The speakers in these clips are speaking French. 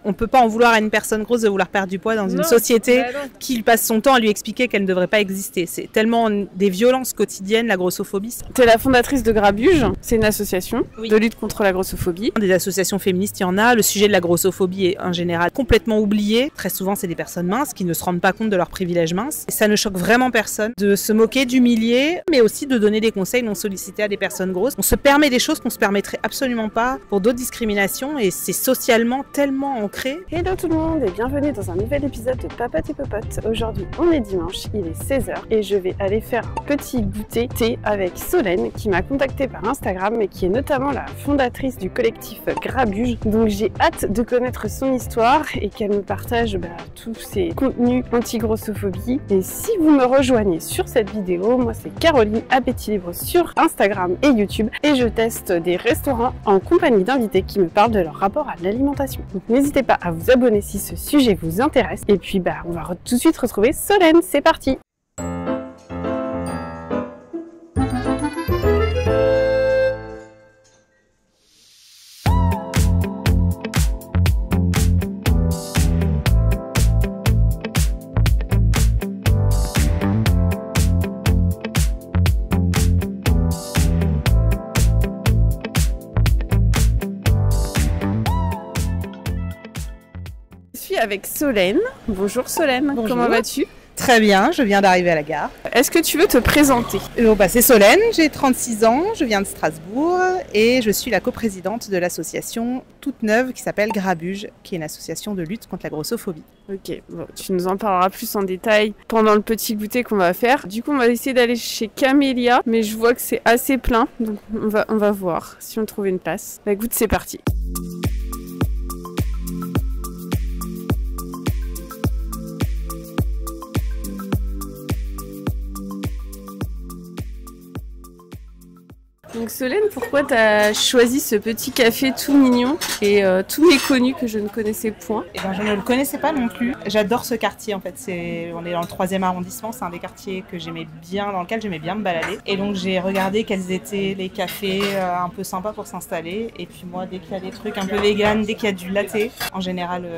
On peut pas en vouloir à une personne grosse de vouloir perdre du poids dans une société qui passe son temps à lui expliquer qu'elle ne devrait pas exister. C'est tellement des violences quotidiennes, la grossophobie. Tu es la fondatrice de Grabuge, c'est une association de lutte contre la grossophobie. Des associations féministes, il y en a. Le sujet de la grossophobie est en général complètement oublié. Très souvent, c'est des personnes minces qui ne se rendent pas compte de leurs privilèges minces. Et ça ne choque vraiment personne de se moquer, d'humilier, mais aussi de donner des conseils non sollicités à des personnes grosses. On se permet des choses qu'on se permettrait absolument pas pour d'autres discriminations et c'est socialement tellement ancré. Hello tout le monde et bienvenue dans un nouvel épisode de Papote et Popote. Aujourd'hui on est dimanche, il est 16h et je vais aller faire un petit goûter thé avec Solène qui m'a contactée par Instagram et qui est notamment la fondatrice du collectif Grabuge. Donc j'ai hâte de connaître son histoire et qu'elle me partage tous ses contenus anti-grossophobie. Et si vous me rejoignez sur cette vidéo, moi c'est Caroline Appétit Libre sur Instagram et YouTube et je teste des restaurants en compagnie d'invités qui me parlent de leur rapport à l'alimentation. Donc n'hésitez pas à vous abonner si ce sujet vous intéresse. Et puis on va tout de suite retrouver Solène, c'est parti! Avec Solène. Bonjour Solène, bonjour. Comment vas-tu? Très bien, je viens d'arriver à la gare. Est-ce que tu veux te présenter? C'est Solène, j'ai 36 ans, je viens de Strasbourg et je suis la coprésidente de l'association toute neuve qui s'appelle Grabuge, qui est une association de lutte contre la grossophobie. Ok, bon, tu nous en parleras plus en détail pendant le petit goûter qu'on va faire. Du coup, on va essayer d'aller chez Camélia, mais je vois que c'est assez plein, donc on va voir si on trouve une place. Écoute, c'est parti. Donc Solène, pourquoi tu as choisi ce petit café tout mignon et tout méconnu que je ne connaissais point? Je ne le connaissais pas non plus. J'adore ce quartier en fait. On est dans le 3e arrondissement, c'est un des quartiers que j'aimais bien, dans lequel j'aimais bien me balader. Et donc j'ai regardé quels étaient les cafés un peu sympas pour s'installer. Et puis moi, dès qu'il y a des trucs un peu vegan, dès qu'il y a du latte, en général.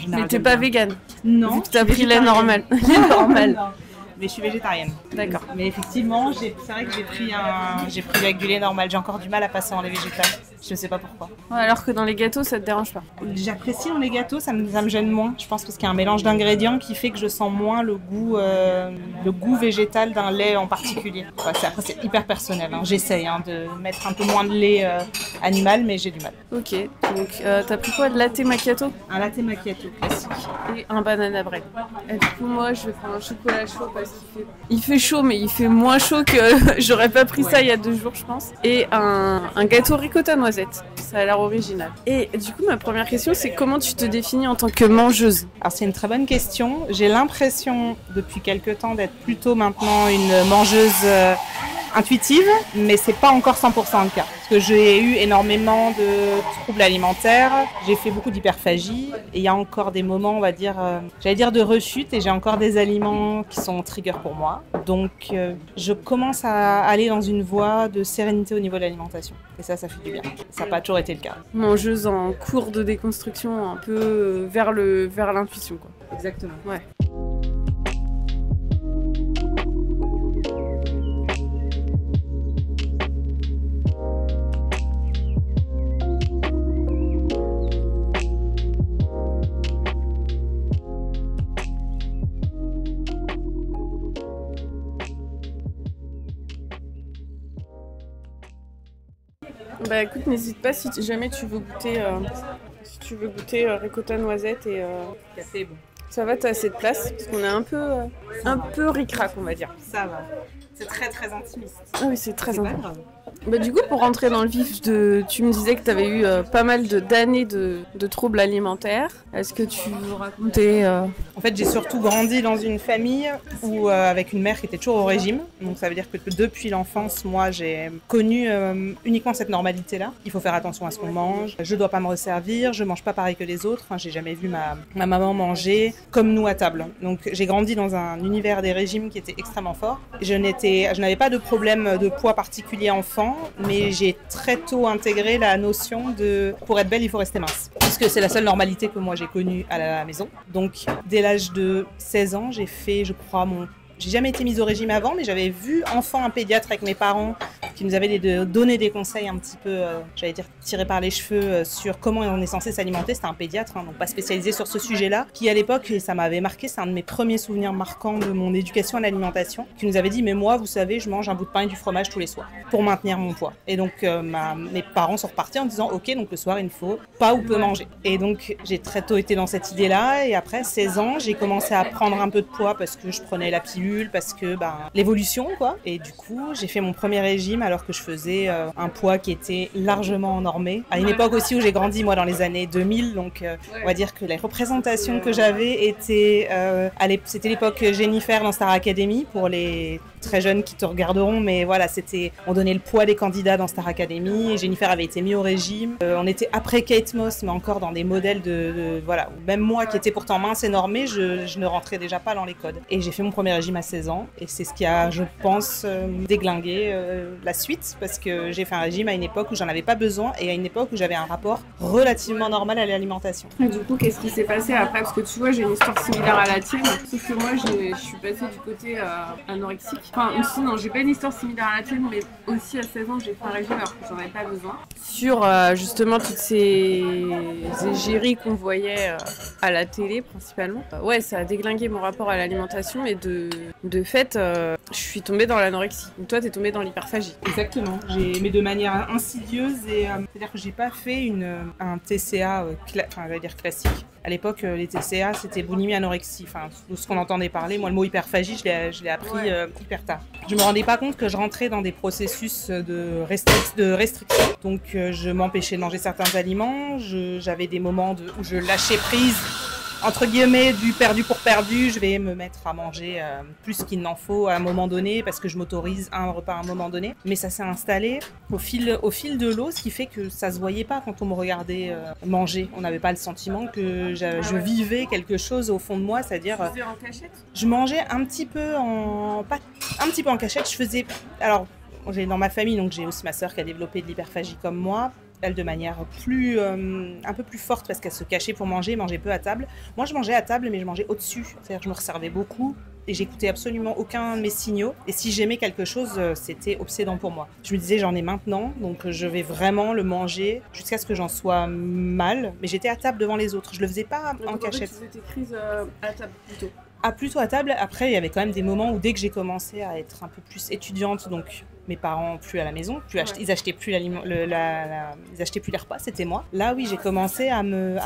Mais t'es pas végane? Non. Tu as pris lait normal. Normal. Mais je suis végétarienne. D'accord. Mais effectivement, c'est vrai que j'ai pris avec du lait normal. J'ai encore du mal à passer en lait végétal. Je ne sais pas pourquoi. Ouais, alors que dans les gâteaux, ça te dérange pas? J'apprécie dans les gâteaux, ça me gêne moins. Je pense parce qu'il y a un mélange d'ingrédients qui fait que je sens moins le goût végétal d'un lait en particulier. Après, c'est hyper personnel. J'essaye de mettre un peu moins de lait animal, mais j'ai du mal. Ok. Donc, t'as pris quoi? De latte macchiato? Un latte macchiato classique. Et un banana bread. Et du coup, moi, je vais prendre un chocolat chaud parce qu'il fait chaud, mais il fait moins chaud que j'aurais pas pris ça il y a 2 jours, je pense. Et un gâteau ricotta noisette. Ça a l'air original. Et du coup, ma première question, c'est comment tu te définis en tant que mangeuse? Alors, c'est une très bonne question. J'ai l'impression, depuis quelques temps, d'être plutôt maintenant une mangeuse intuitive, mais c'est pas encore 100% le cas. Parce que j'ai eu énormément de troubles alimentaires, j'ai fait beaucoup d'hyperphagie, et il y a encore des moments, on va dire, j'allais dire de rechute, et j'ai encore des aliments qui sont triggers pour moi. Donc, je commence à aller dans une voie de sérénité au niveau de l'alimentation. Et ça fait du bien. Ça n'a pas toujours été le cas. Mangeuse en cours de déconstruction, un peu vers l'intuition, quoi. Exactement. Ouais. Écoute, n'hésite pas si jamais tu veux goûter, ricotta noisette et café, bon. Ça va, t'as assez de place parce qu'on est un peu ric-rac, on va dire. Ça va. C'est très très intimiste. Ah oui, c'est très intimiste. Du coup, pour rentrer dans le vif, tu me disais que tu avais eu pas mal d'années de troubles alimentaires. Est-ce que tu veux raconter En fait, j'ai surtout grandi dans une famille avec une mère qui était toujours au régime. Donc ça veut dire que depuis l'enfance, moi, j'ai connu uniquement cette normalité-là. Il faut faire attention à ce qu'on mange. Je ne dois pas me resservir. Je ne mange pas pareil que les autres. J'ai jamais vu ma maman manger comme nous à table. Donc j'ai grandi dans un univers des régimes qui était extrêmement fort. Je n'avais pas de problème de poids particulier enfant. enfant, mais j'ai très tôt intégré la notion de pour être belle, il faut rester mince. Parce que c'est la seule normalité que moi j'ai connue à la maison. Donc, dès l'âge de 16 ans, j'ai fait, je crois, j'ai jamais été mise au régime avant, mais j'avais vu enfant un pédiatre avec mes parents qui nous avait donné des conseils un petit peu, j'allais dire, tirés par les cheveux sur comment on est censé s'alimenter. C'était un pédiatre, donc pas spécialisé sur ce sujet-là, qui à l'époque, et ça m'avait marqué, c'est un de mes premiers souvenirs marquants de mon éducation à l'alimentation, qui nous avait dit, mais moi, vous savez, je mange un bout de pain et du fromage tous les soirs pour maintenir mon poids. Et donc, mes parents sont repartis en disant, ok, donc le soir, il ne faut pas ou peu manger. Et donc, j'ai très tôt été dans cette idée-là, et après 16 ans, j'ai commencé à prendre un peu de poids parce que je prenais la pilule, parce que l'évolution quoi. Et du coup j'ai fait mon premier régime alors que je faisais un poids qui était largement normé à une époque aussi où j'ai grandi moi dans les années 2000, donc on va dire que les représentations que j'avais étaient c'était l'époque Jennifer dans Star Academy pour les très jeunes qui te regarderont, mais voilà, on donnait le poids des candidats dans Star Academy et Jennifer avait été mis au régime. On était après Kate Moss, mais encore dans des modèles voilà, même moi qui étais pourtant mince et normée, je ne rentrais déjà pas dans les codes. Et j'ai fait mon premier régime à 16 ans et c'est ce qui a, je pense, déglingué la suite, parce que j'ai fait un régime à une époque où j'en avais pas besoin et à une époque où j'avais un rapport relativement normal à l'alimentation. Et du coup, qu'est-ce qui s'est passé après? Parce que tu vois, j'ai une histoire similaire à la tienne, sauf que moi, je suis passée du côté anorexique. Enfin, aussi, non, j'ai pas une histoire similaire à la tienne, mais aussi à 16 ans, j'ai fait un régime alors que j'en avais pas besoin. Sur justement toutes ces égéries qu'on voyait à la télé principalement, ouais, ça a déglingué mon rapport à l'alimentation et de fait, je suis tombée dans l'anorexie. Donc toi, t'es tombée dans l'hyperphagie. Exactement, mais de manière insidieuse et c'est-à-dire que j'ai pas fait un TCA, j'allais dire classique. À l'époque, les TCA, c'était boulimie, anorexie. Enfin, ce qu'on entendait parler. Moi, le mot hyperphagie, je l'ai appris hyper tard. Je me rendais pas compte que je rentrais dans des processus de restriction. Donc, je m'empêchais de manger certains aliments. J'avais des moments où je lâchais prise. Entre guillemets, du perdu pour perdu, je vais me mettre à manger plus qu'il n'en faut à un moment donné parce que je m'autorise un repas à un moment donné. Mais ça s'est installé au fil de l'eau, ce qui fait que ça se voyait pas quand on me regardait manger. On n'avait pas le sentiment que je vivais quelque chose au fond de moi, c'est-à-dire... Tu faisais en cachette ? Je mangeais un petit peu en cachette. Je faisais... Alors, j'ai dans ma famille, donc j'ai aussi ma sœur qui a développé de l'hyperphagie comme moi. Elle de manière un peu plus forte parce qu'elle se cachait pour mangeait peu à table. Moi je mangeais à table mais je mangeais au-dessus, c'est-à-dire que je me resservais beaucoup et j'écoutais absolument aucun de mes signaux et si j'aimais quelque chose c'était obsédant pour moi. Je me disais j'en ai maintenant donc je vais vraiment le manger jusqu'à ce que j'en sois mal, mais j'étais à table devant les autres, je le faisais pas en cachette. Tu faisais tes crises à table plutôt. Plutôt à table. Après, il y avait quand même des moments où dès que j'ai commencé à être un peu plus étudiante, donc mes parents plus à la maison, ils achetaient plus ils achetaient plus les repas, c'était moi. Là, oui, j'ai commencé à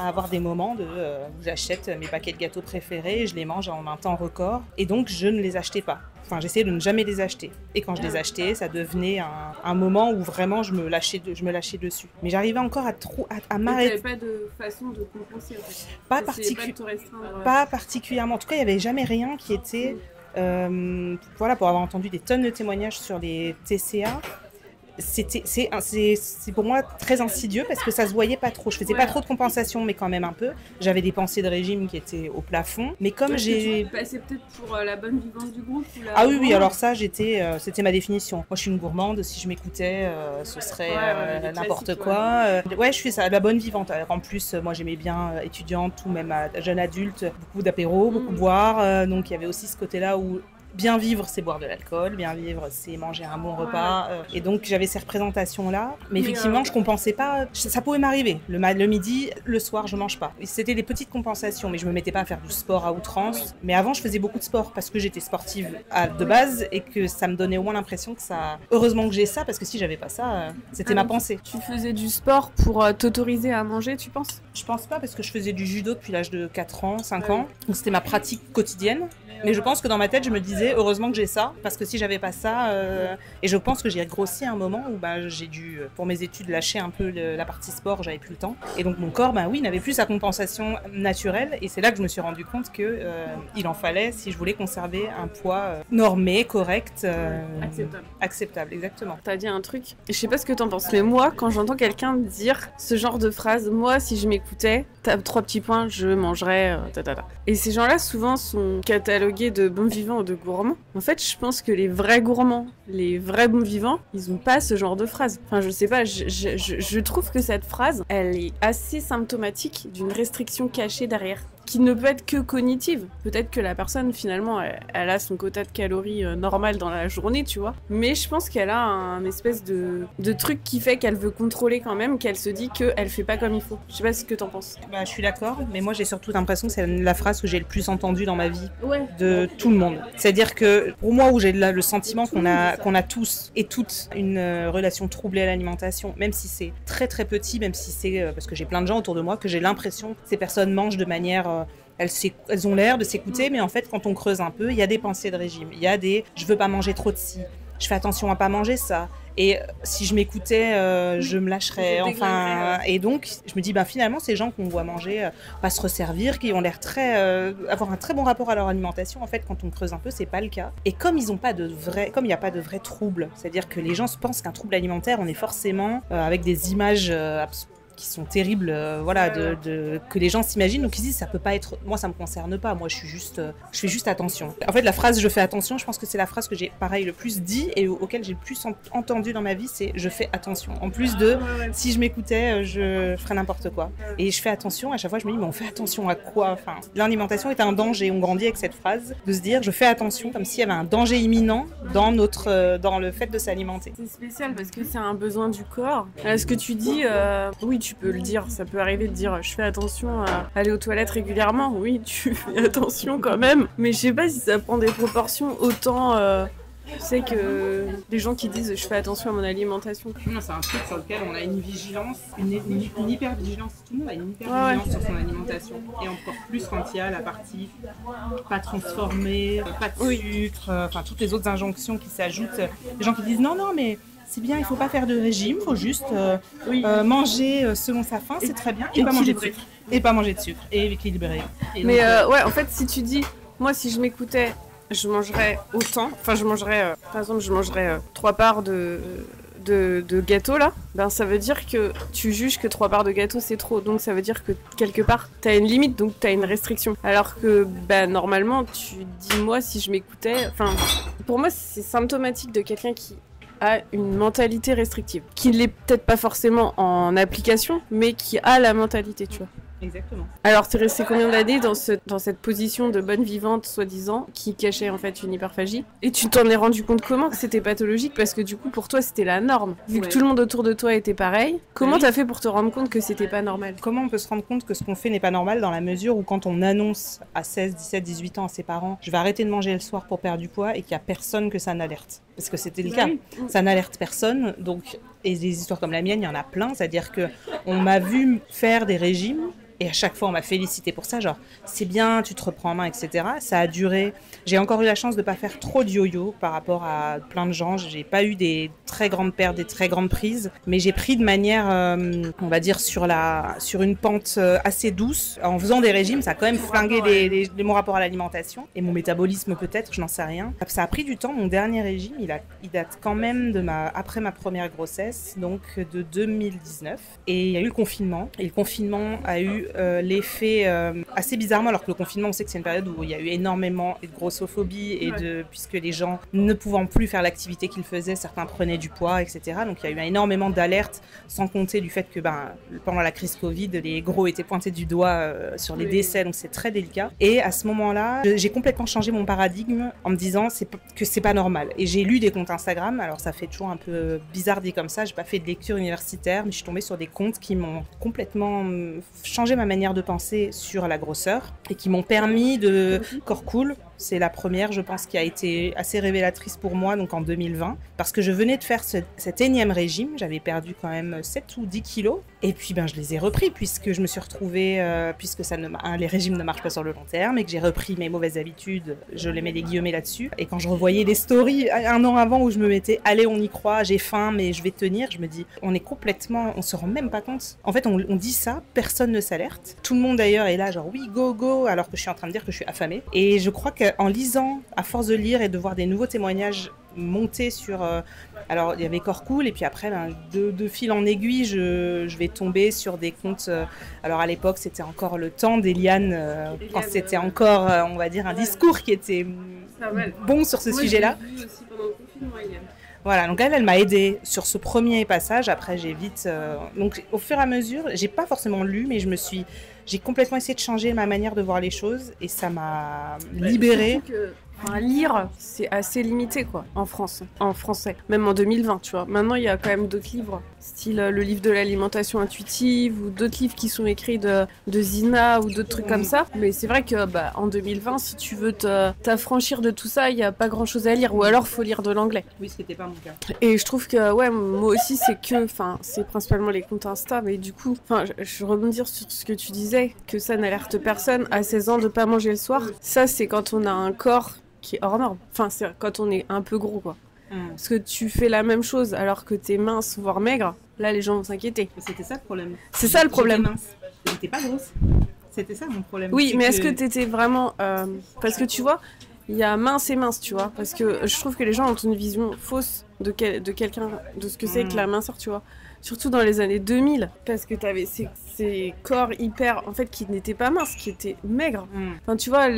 avoir des moments où j'achète mes paquets de gâteaux préférés, je les mange en un temps record, et donc je ne les achetais pas. Enfin, j'essayais de ne jamais les acheter. Et quand je les achetais, ça devenait un moment où vraiment je me lâchais dessus. Mais j'arrivais encore à m'arrêter. Tu n'avais pas de façon de compenser en fait. Pas particulièrement. En tout cas, il n'y avait jamais rien qui était... voilà, pour avoir entendu des tonnes de témoignages sur les TCA, c'est pour moi très insidieux parce que ça se voyait pas trop. Je faisais pas trop de compensation, mais quand même un peu. J'avais des pensées de régime qui étaient au plafond. Mais comme tu passais peut-être pour la bonne vivante du groupe ou Ah oui, alors ça, c'était ma définition. Moi, je suis une gourmande. Si je m'écoutais, ce serait n'importe quoi. Ouais, je suis ça, la bonne vivante. Alors, en plus, moi, j'aimais bien étudiante ou même jeune adulte, beaucoup d'apéros, beaucoup boire. Donc, il y avait aussi ce côté-là où bien vivre, c'est boire de l'alcool, bien vivre, c'est manger un bon repas. Et donc, j'avais ces représentations-là. Mais effectivement, je compensais pas. Ça pouvait m'arriver. Le midi, le soir, je mange pas. C'était des petites compensations, mais je me mettais pas à faire du sport à outrance. Mais avant, je faisais beaucoup de sport parce que j'étais sportive de base et que ça me donnait au moins l'impression que ça... Heureusement que j'ai ça, parce que si j'avais pas ça, c'était ma pensée. Tu faisais du sport pour t'autoriser à manger, tu penses ? Je pense pas, parce que je faisais du judo depuis l'âge de 4 ans, 5 ans. Donc, c'était ma pratique quotidienne. Mais je pense que dans ma tête, je me disais, heureusement que j'ai ça, parce que si j'avais pas ça, et je pense que j'ai grossi à un moment où j'ai dû, pour mes études, lâcher un peu la partie sport, j'avais plus le temps. Et donc mon corps, n'avait plus sa compensation naturelle, et c'est là que je me suis rendu compte que il en fallait si je voulais conserver un poids normé, correct, acceptable, exactement. T'as dit un truc, je sais pas ce que t'en penses, mais moi, quand j'entends quelqu'un dire ce genre de phrase, moi, si je m'écoutais, tape 3 petits points, je mangerais, Et ces gens-là, souvent, sont catalogués de bons vivants ou de gourmands. En fait, je pense que les vrais gourmands, les vrais bons vivants, ils ont pas ce genre de phrase. Enfin, je sais pas, je trouve que cette phrase, elle est assez symptomatique d'une restriction cachée derrière, qui ne peut être que cognitive. Peut-être que la personne, finalement, elle a son quota de calories normal dans la journée, tu vois. Mais je pense qu'elle a un espèce de truc qui fait qu'elle veut contrôler quand même, qu'elle se dit qu'elle fait pas comme il faut. Je sais pas ce que t'en penses. Bah, je suis d'accord, mais moi j'ai surtout l'impression que c'est la phrase que j'ai le plus entendue dans ma vie de tout le monde. C'est-à-dire que pour moi, où j'ai le sentiment qu'on a tous et toutes une relation troublée à l'alimentation, même si c'est très très petit, même si c'est parce que j'ai plein de gens autour de moi que j'ai l'impression que ces personnes mangent de manière elles ont l'air de s'écouter, mais en fait, quand on creuse un peu, il y a des pensées de régime. Il y a des « je veux pas manger trop de ci », je fais attention à pas manger ça. Et si je m'écoutais, je me lâcherais. Enfin, et donc, je me dis, finalement, ces gens qu'on voit manger, pas se resservir, qui ont l'air avoir un très bon rapport à leur alimentation, en fait, quand on creuse un peu, c'est pas le cas. Et comme il n'y a pas de vrai trouble, c'est-à-dire que les gens pensent qu'un trouble alimentaire, on est forcément avec des images qui sont terribles, que les gens s'imaginent, donc ils disent ça peut pas être, moi ça me concerne pas, moi je fais juste attention. En fait, la phrase je fais attention, je pense que c'est la phrase que j'ai pareil le plus dit et auquel j'ai le plus entendu dans ma vie, c'est je fais attention. En plus de si je m'écoutais, je ferais n'importe quoi. Et je fais attention, à chaque fois je me dis mais on fait attention à quoi? Enfin, l'alimentation est un danger, on grandit avec cette phrase de se dire je fais attention comme s'il y avait un danger imminent dans le fait de s'alimenter. C'est spécial parce que c'est un besoin du corps. Ce que tu dis, oui, tu peux le dire, ça peut arriver de dire je fais attention à aller aux toilettes régulièrement, oui, tu fais attention quand même, mais je sais pas si ça prend des proportions autant tu sais que les gens qui disent je fais attention à mon alimentation. Non, c'est un truc sur lequel on a une vigilance, une hyper-vigilance. Tout le monde a une hyper-vigilance sur son alimentation. Et encore plus quand il y a la partie pas transformée, pas de sucre, toutes les autres injonctions qui s'ajoutent. Les gens qui disent non, mais c'est bien, il faut pas faire de régime, il faut juste manger selon sa faim, c'est très bien. Et pas manger de sucre. Et pas manger de sucre. Et équilibrer. Mais en fait, si tu dis, moi si je m'écoutais, je mangerais autant. Enfin, par exemple, je mangerais 3 parts de gâteau là. Ça veut dire que tu juges que 3 parts de gâteau c'est trop. Donc ça veut dire que quelque part, t'as une limite, donc t'as une restriction. Alors que, normalement, tu dis, moi, si je m'écoutais... Enfin, pour moi, c'est symptomatique de quelqu'un qui a une mentalité restrictive. Qui ne l'est peut-être pas forcément en application, mais qui a la mentalité, tu vois. Exactement. Alors, t'es resté combien d'années dans cette position de bonne vivante, soi-disant, qui cachait en fait une hyperphagie? Et tu t'en es rendu compte comment que c'était pathologique? Parce que du coup, pour toi, c'était la norme. Vu que tout le monde autour de toi était pareil, comment t'as fait pour te rendre compte que c'était pas normal? Comment on peut se rendre compte que ce qu'on fait n'est pas normal dans la mesure où quand on annonce à 16, 17, 18 ans à ses parents « je vais arrêter de manger le soir pour perdre du poids » et qu'il n'y a personne que ça n'alerte? Parce que c'était le cas. Ça n'alerte personne, donc... Et des histoires comme la mienne, il y en a plein. C'est-à-dire qu'on m'a vu faire des régimes et à chaque fois, on m'a félicité pour ça. Genre, c'est bien, tu te reprends en main, etc. Ça a duré. J'ai encore eu la chance de ne pas faire trop de yo-yo par rapport à plein de gens. J'ai pas eu des très grandes pertes, des très grandes prises. Mais j'ai pris de manière, on va dire, sur une pente assez douce. En faisant des régimes, ça a quand même flingué mon rapport à l'alimentation. Et mon métabolisme peut-être, je n'en sais rien. Ça a pris du temps. Mon dernier régime, il date quand même après ma première grossesse, donc de 2019. Et il y a eu le confinement. Et le confinement a eu l'effet assez bizarrement, alors que le confinement, on sait que c'est une période où il y a eu énormément de grossophobie puisque les gens ne pouvant plus faire l'activité qu'ils faisaient, certains prenaient du poids, etc. Donc il y a eu énormément d'alertes, sans compter du fait que pendant la crise Covid, les gros étaient pointés du doigt sur les décès, donc c'est très délicat. Et à ce moment-là, j'ai complètement changé mon paradigme en me disant que c'est pas normal. Et j'ai lu des comptes Instagram, alors ça fait toujours un peu bizarre dit comme ça, j'ai pas fait de lecture universitaire, mais je suis tombée sur des comptes qui m'ont complètement changé ma manière de penser sur la grosseur et qui m'ont permis de... Corps Cool, c'est la première, je pense, qui a été assez révélatrice pour moi, donc en 2020, parce que je venais de faire cet énième régime, j'avais perdu quand même 7 ou 10 kilos, et puis je les ai repris, puisque je me suis retrouvée, puisque les régimes ne marchent pas sur le long terme, et que j'ai repris mes mauvaises habitudes, je les mets des guillemets là-dessus, et quand je revoyais les stories un an avant où je me mettais « allez, on y croit, j'ai faim, mais je vais tenir », je me dis, on se rend même pas compte. En fait, on dit ça, personne ne s'alerte. Tout le monde d'ailleurs est là, genre oui, go, go, alors que je suis en train de dire que je suis affamée. Et je crois qu'en lisant, à force de lire et de voir des nouveaux témoignages monter sur... alors, il y avait Corps Cool, et puis après, de fil en aiguille, je vais tomber sur des comptes... alors, à l'époque, c'était encore le temps d'Eliane, quand c'était encore, on va dire, un discours qui était bon sur ce sujet-là. J'ai vu aussi pendant le confinement, Eliane. Voilà, donc elle m'a aidée sur ce premier passage. Après, j'ai vite... donc, au fur et à mesure, j'ai pas forcément lu, mais j'ai complètement essayé de changer ma manière de voir les choses, et ça m'a libérée. Lire, c'est assez limité quoi, en France, en français, même en 2020, tu vois. Maintenant, il y a quand même d'autres livres, style le livre de l'alimentation intuitive ou d'autres livres qui sont écrits de Zina ou d'autres trucs comme ça. Mais c'est vrai que en 2020, si tu veux t'affranchir de tout ça, il n'y a pas grand-chose à lire, ou alors faut lire de l'anglais. Oui, ce n'était pas mon cas. Et je trouve que, ouais, moi aussi, c'est principalement les comptes Insta, mais du coup, je rebondir sur ce que tu disais, que ça n'alerte personne à 16 ans de pas manger le soir. Ça, c'est quand on a un corps qui est hors norme. Enfin, c'est quand on est un peu gros, quoi. Parce que tu fais la même chose alors que t'es mince, voire maigre, là, les gens vont s'inquiéter. C'était ça le problème. C'est ça le problème. J'étais mince. J'étais pas grosse. C'était ça mon problème. Oui, mais est-ce que t'étais vraiment... parce que tu vois, il y a mince et mince, tu vois. Parce que je trouve que les gens ont une vision fausse de quelqu'un, de ce que c'est que la minceur, tu vois. Surtout dans les années 2000, parce que t'avais ces corps hyper, en fait, qui n'étaient pas minces, qui étaient maigres. Enfin, tu vois,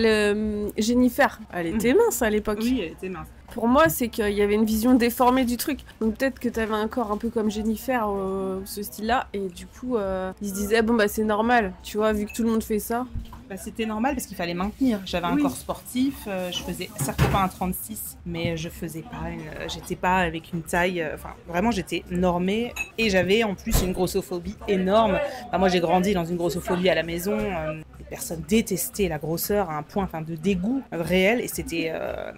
Jennifer, elle était mince à l'époque. Oui, elle était mince. Pour moi, c'est qu'il y avait une vision déformée du truc. Donc peut-être que t'avais un corps un peu comme Jennifer, ce style-là, et du coup, ils se disaient, bon, c'est normal, tu vois, vu que tout le monde fait ça. C'était normal parce qu'il fallait maintenir. J'avais un corps sportif, je faisais certes pas un 36, mais je faisais pas j'étais pas avec une taille, vraiment j'étais normée, et j'avais en plus une grossophobie énorme. Moi j'ai grandi dans une grossophobie à la maison, les personnes détestaient la grosseur à un point de dégoût réel, et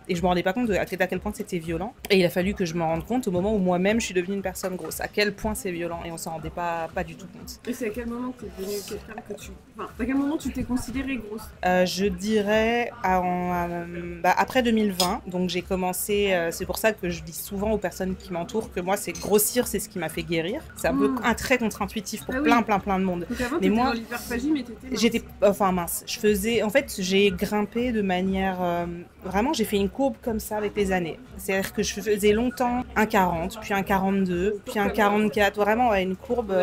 et je me rendais pas compte à quel point c'était violent, et il a fallu que je me rende compte au moment où moi-même je suis devenue une personne grosse, à quel point c'est violent, et on s'en rendait pas du tout compte. Et c'est à quel moment que t'es devenue quelqu'un que à quel moment tu t'es considérée grosse? Je dirais après 2020, donc j'ai commencé, c'est pour ça que je dis souvent aux personnes qui m'entourent que moi c'est grossir, c'est ce qui m'a fait guérir. C'est un peu un trait contre-intuitif pour plein de monde. Donc avant, mais moi, dans l'hyperphagie, mais t'étais mince. J'étais mince. J'ai grimpé de manière vraiment, j'ai fait une courbe comme ça avec les années. C'est-à-dire que je faisais longtemps un 40, puis un 42, puis un 44, vraiment une courbe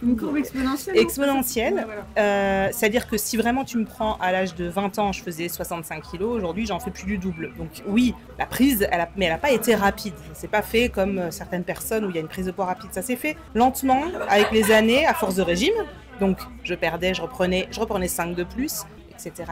une courbe exponentielle. Exponentielle. C'est-à-dire que si vraiment tu me prends à l'âge de 20 ans, je faisais 65 kilos, aujourd'hui j'en fais plus du double. Donc oui, la prise, mais elle n'a pas été rapide. C'est pas fait comme certaines personnes où il y a une prise de poids rapide. Ça s'est fait lentement, avec les années, à force de régime. Donc je perdais, je reprenais 5 de plus, etc.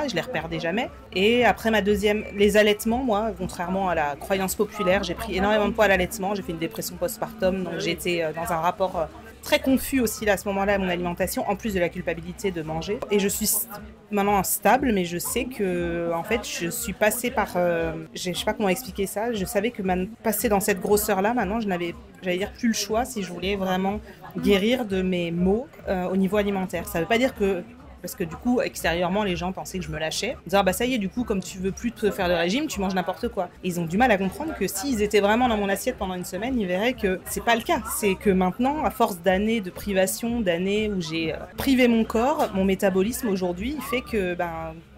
Et je les reperdais jamais. Et après les allaitements, moi, contrairement à la croyance populaire, j'ai pris énormément de poids à l'allaitement. J'ai fait une dépression postpartum, donc j'étais dans un rapport très confus aussi à ce moment-là à mon alimentation, en plus de la culpabilité de manger. Et je suis maintenant stable, mais je sais que en fait, je suis passée par... je sais pas comment expliquer ça. Je savais que passer dans cette grosseur-là, maintenant, je n'avais, j'allais dire, plus le choix si je voulais vraiment guérir de mes maux au niveau alimentaire. Ça veut pas dire que... Parce que du coup, extérieurement, les gens pensaient que je me lâchais. Ils disaient, ça y est, du coup, comme tu veux plus te faire de régime, tu manges n'importe quoi. Et ils ont du mal à comprendre que s'ils étaient vraiment dans mon assiette pendant une semaine, ils verraient que c'est pas le cas. C'est que maintenant, à force d'années de privation, d'années où j'ai privé mon corps, mon métabolisme aujourd'hui, il fait que,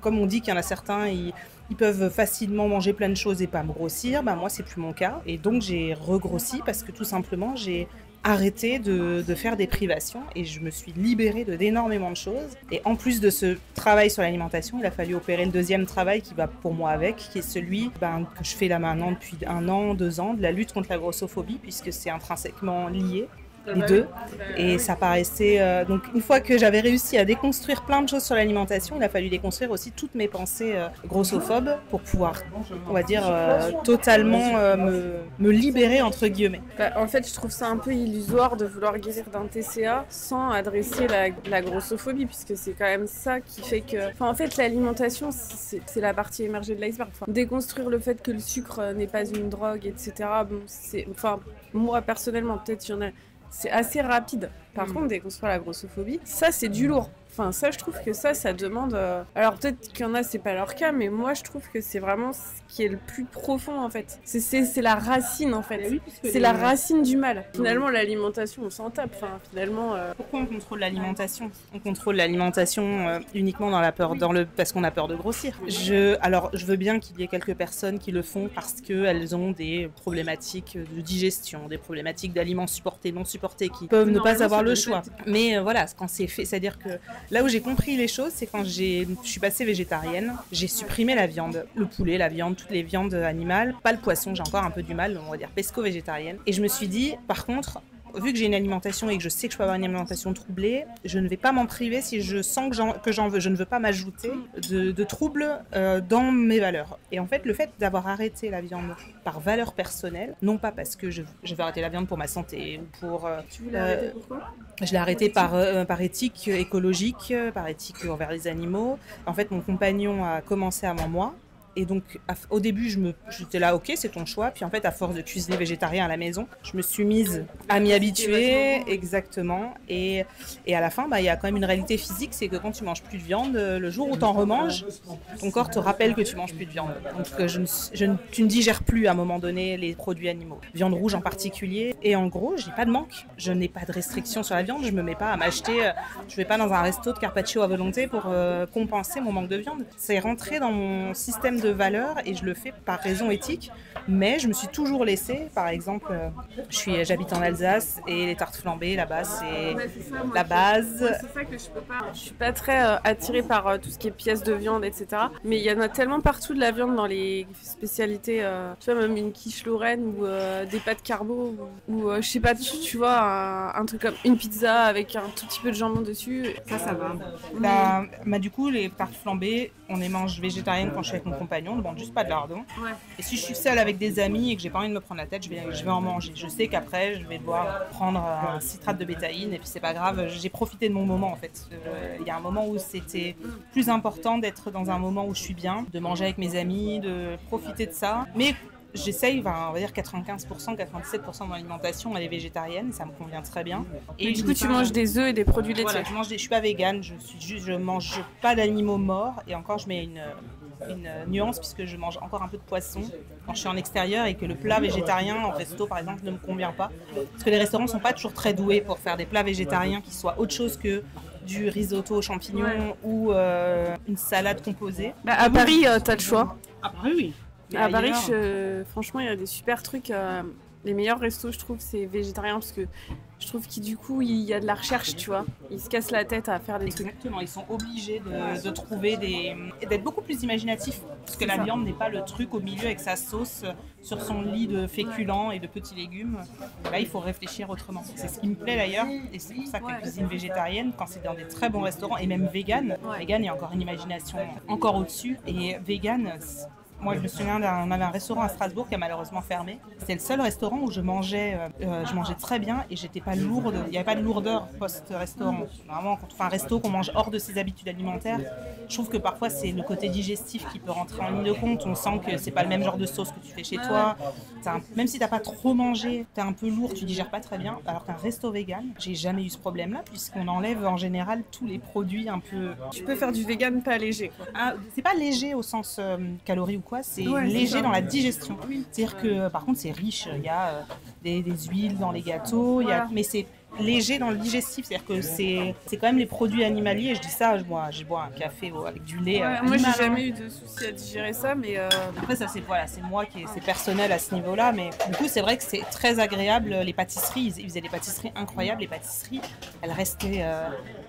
comme on dit qu'il y en a certains, ils peuvent facilement manger plein de choses et pas me grossir. Moi, c'est plus mon cas. Et donc, j'ai regrossi parce que tout simplement, j'ai arrêter de faire des privations, et je me suis libérée d'énormément de choses. Et en plus de ce travail sur l'alimentation, il a fallu opérer le deuxième travail qui va pour moi avec, qui est celui que je fais là maintenant depuis 1 an, 2 ans, de la lutte contre la grossophobie, puisque c'est intrinsèquement lié. Les deux, et ça paraissait donc une fois que j'avais réussi à déconstruire plein de choses sur l'alimentation, il a fallu déconstruire aussi toutes mes pensées grossophobes pour pouvoir, on va dire, totalement me libérer entre guillemets. En fait, je trouve ça un peu illusoire de vouloir guérir d'un TCA sans adresser la grossophobie, puisque c'est quand même ça qui fait que, en fait, l'alimentation c'est la partie émergée de l'iceberg. Déconstruire le fait que le sucre n'est pas une drogue, etc. Moi personnellement, peut-être il y en a. C'est assez rapide. Par contre, déconstruire la grossophobie, ça c'est du lourd. Enfin, ça, je trouve que ça demande... Alors, peut-être qu'il y en a, c'est pas leur cas, mais moi, je trouve que c'est vraiment ce qui est le plus profond, en fait. C'est la racine, en fait. Oui, c'est la racine du mal. Finalement, l'alimentation, on s'en tape. Enfin, finalement... Pourquoi on contrôle l'alimentation ? On contrôle l'alimentation uniquement dans la peur, parce qu'on a peur de grossir. Alors, je veux bien qu'il y ait quelques personnes qui le font parce qu'elles ont des problématiques de digestion, des problématiques d'aliments supportés, non supportés, qui peuvent ne pas avoir le choix. Mais voilà, quand c'est fait, c'est-à-dire que là où j'ai compris les choses, c'est quand je suis passée végétarienne, j'ai supprimé la viande, le poulet, la viande, toutes les viandes animales, pas le poisson, j'ai encore un peu du mal, on va dire pesco-végétarienne. Et je me suis dit, par contre, vu que j'ai une alimentation et que je sais que je peux avoir une alimentation troublée, je ne vais pas m'en priver si je sens que j'en veux. Je ne veux pas m'ajouter de troubles dans mes valeurs. Et en fait, le fait d'avoir arrêté la viande par valeur personnelle, non pas parce que je vais arrêter la viande pour ma santé ou pour... Tu voulais arrêter pourquoi ? Je l'ai arrêté par éthique écologique, par éthique envers les animaux. En fait, mon compagnon a commencé avant moi. Et donc, au début, j'étais là, ok, c'est ton choix. Puis en fait, à force de cuisiner végétarien à la maison, je me suis mise à m'y habituer, exactement. Et à la fin, il y a quand même une réalité physique, c'est que quand tu manges plus de viande, le jour où tu en remanges, ton corps te rappelle que tu manges plus de viande. Donc, tu ne digères plus à un moment donné les produits animaux, viande rouge en particulier. Et en gros, j'ai pas de manque, je n'ai pas de restriction sur la viande. Je me mets pas à m'acheter, je vais pas dans un resto de carpaccio à volonté pour compenser mon manque de viande. C'est rentré dans mon système de valeurs et je le fais par raison éthique, mais je me suis toujours laissée, par exemple, j'habite en Alsace et les tartes flambées là-bas c'est la base. Moi, c'est ça que je peux pas. Je suis pas très attirée par tout ce qui est pièces de viande, etc. Mais il y en a tellement partout de la viande dans les spécialités, tu vois, même une quiche Lorraine ou des pâtes carbo ou je sais pas, tu vois, un truc comme une pizza avec un tout petit peu de jambon dessus. Ça va. Du coup, les tartes flambées, on les mange végétariennes quand je suis avec mon compagnon. On ne demande juste pas de lardon. Ouais. Et si je suis seule avec des amis et que j'ai pas envie de me prendre la tête, je vais en manger. Je sais qu'après, je vais devoir prendre un citrate de bétaïne et puis c'est pas grave. J'ai profité de mon moment en fait. Il y a un moment où c'était plus important d'être dans un moment où je suis bien, de manger avec mes amis, de profiter de ça. Mais j'essaye, on va dire 95%, 97% de mon alimentation, elle est végétarienne, ça me convient très bien. Et du coup, tu manges des œufs et des produits laitiers. Voilà, je suis pas végane, je mange pas d'animaux morts et encore je mets une nuance puisque je mange encore un peu de poisson quand je suis en extérieur et que le plat végétarien en resto par exemple ne me convient pas parce que les restaurants sont pas toujours très doués pour faire des plats végétariens qui soient autre chose que du risotto aux champignons ou une salade composée. À Paris, t'as le choix. À Paris, oui. Mais à Paris, franchement, il y a des super trucs. Les meilleurs restos, je trouve, c'est végétarien parce que je trouve qu'il du coup, il y a de la recherche, tu vois. Ils se cassent la tête à faire des trucs. Exactement, ils sont obligés de trouver et d'être beaucoup plus imaginatifs parce que la viande n'est pas le truc au milieu avec sa sauce sur son lit de féculents et de petits légumes. Là, il faut réfléchir autrement. C'est ce qui me plaît d'ailleurs et c'est pour ça que la cuisine végétarienne, quand c'est dans des très bons restaurants et même vegan, il y a encore une imagination encore au-dessus et vegan. Moi, je me souviens on avait un restaurant à Strasbourg qui a malheureusement fermé. C'était le seul restaurant où je mangeais très bien et j'étais pas lourde. Il n'y avait pas de lourdeur post-restaurant. Normalement, quand on fait un resto, qu'on mange hors de ses habitudes alimentaires, je trouve que parfois c'est le côté digestif qui peut rentrer en ligne de compte. On sent que c'est pas le même genre de sauce que tu fais chez toi. Même si t'as pas trop mangé, t'es un peu lourd, tu digères pas très bien. Alors qu'un resto vegan, j'ai jamais eu ce problème-là puisqu'on enlève en général tous les produits un peu. Tu peux faire du vegan pas léger, quoi. C'est pas léger au sens calories ou quoi, c'est léger dans la digestion. C'est-à-dire que par contre c'est riche, il y a des huiles dans les gâteaux, mais c'est léger dans le digestif, c'est-à-dire que c'est quand même les produits animaliers. Je dis ça, je bois un café avec du lait. Moi j'ai jamais eu de souci à digérer ça, mais après ça c'est moi c'est personnel à ce niveau-là, mais du coup c'est vrai que c'est très agréable. Les pâtisseries, ils faisaient des pâtisseries incroyables. Les pâtisseries, elles restaient,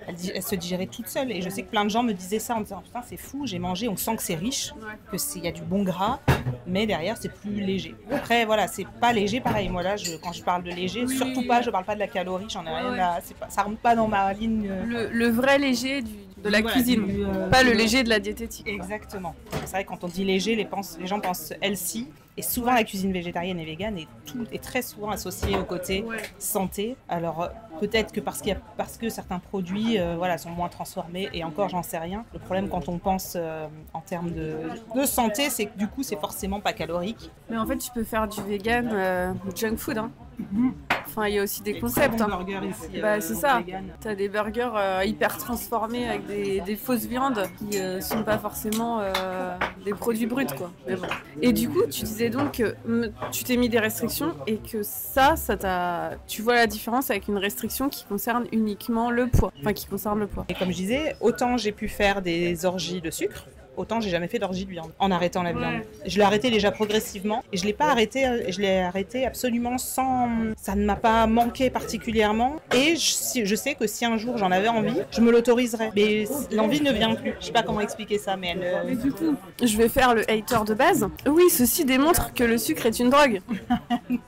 elles se digéraient toutes seules. Et je sais que plein de gens me disaient ça en me disant putain c'est fou, j'ai mangé, on sent que c'est riche, que il y a du bon gras, mais derrière c'est plus léger. Après voilà, c'est pas léger pareil. Moi là, quand je parle de léger, surtout pas, je parle pas de la calorie. J'en ai rien à, ça rentre pas dans ma ligne. Le vrai léger de la cuisine, pas le léger de la diététique. Exactement. C'est vrai que quand on dit léger, les gens pensent healthy. Et souvent la cuisine végétarienne et végane est très souvent associée au côté santé. Alors peut-être que parce que certains produits sont moins transformés et encore j'en sais rien. Le problème quand on pense en termes de santé, c'est que du coup c'est forcément pas calorique. Mais en fait tu peux faire du vegan junk food. Enfin, il y a aussi des concepts. Hein. Burgers ici, c'est ça. Vegan. T'as des burgers hyper transformés avec des fausses viandes qui sont pas forcément des produits bruts, quoi. Mais bon. Et du coup, tu disais donc que tu t'es mis des restrictions et que tu vois la différence avec une restriction qui concerne uniquement le poids. Enfin, qui concerne le poids. Et comme je disais, autant j'ai pu faire des orgies de sucre, autant j'ai jamais fait d'orgie de viande en arrêtant la viande. Je l'ai arrêté déjà progressivement et je l'ai pas arrêté, je l'ai arrêté absolument sans, ça ne m'a pas manqué particulièrement et je sais que si un jour j'en avais envie, je me l'autoriserais. Mais l'envie ne vient plus. Je sais pas comment expliquer ça, mais Mais du coup, je vais faire le hater de base. Oui, ceci démontre que le sucre est une drogue.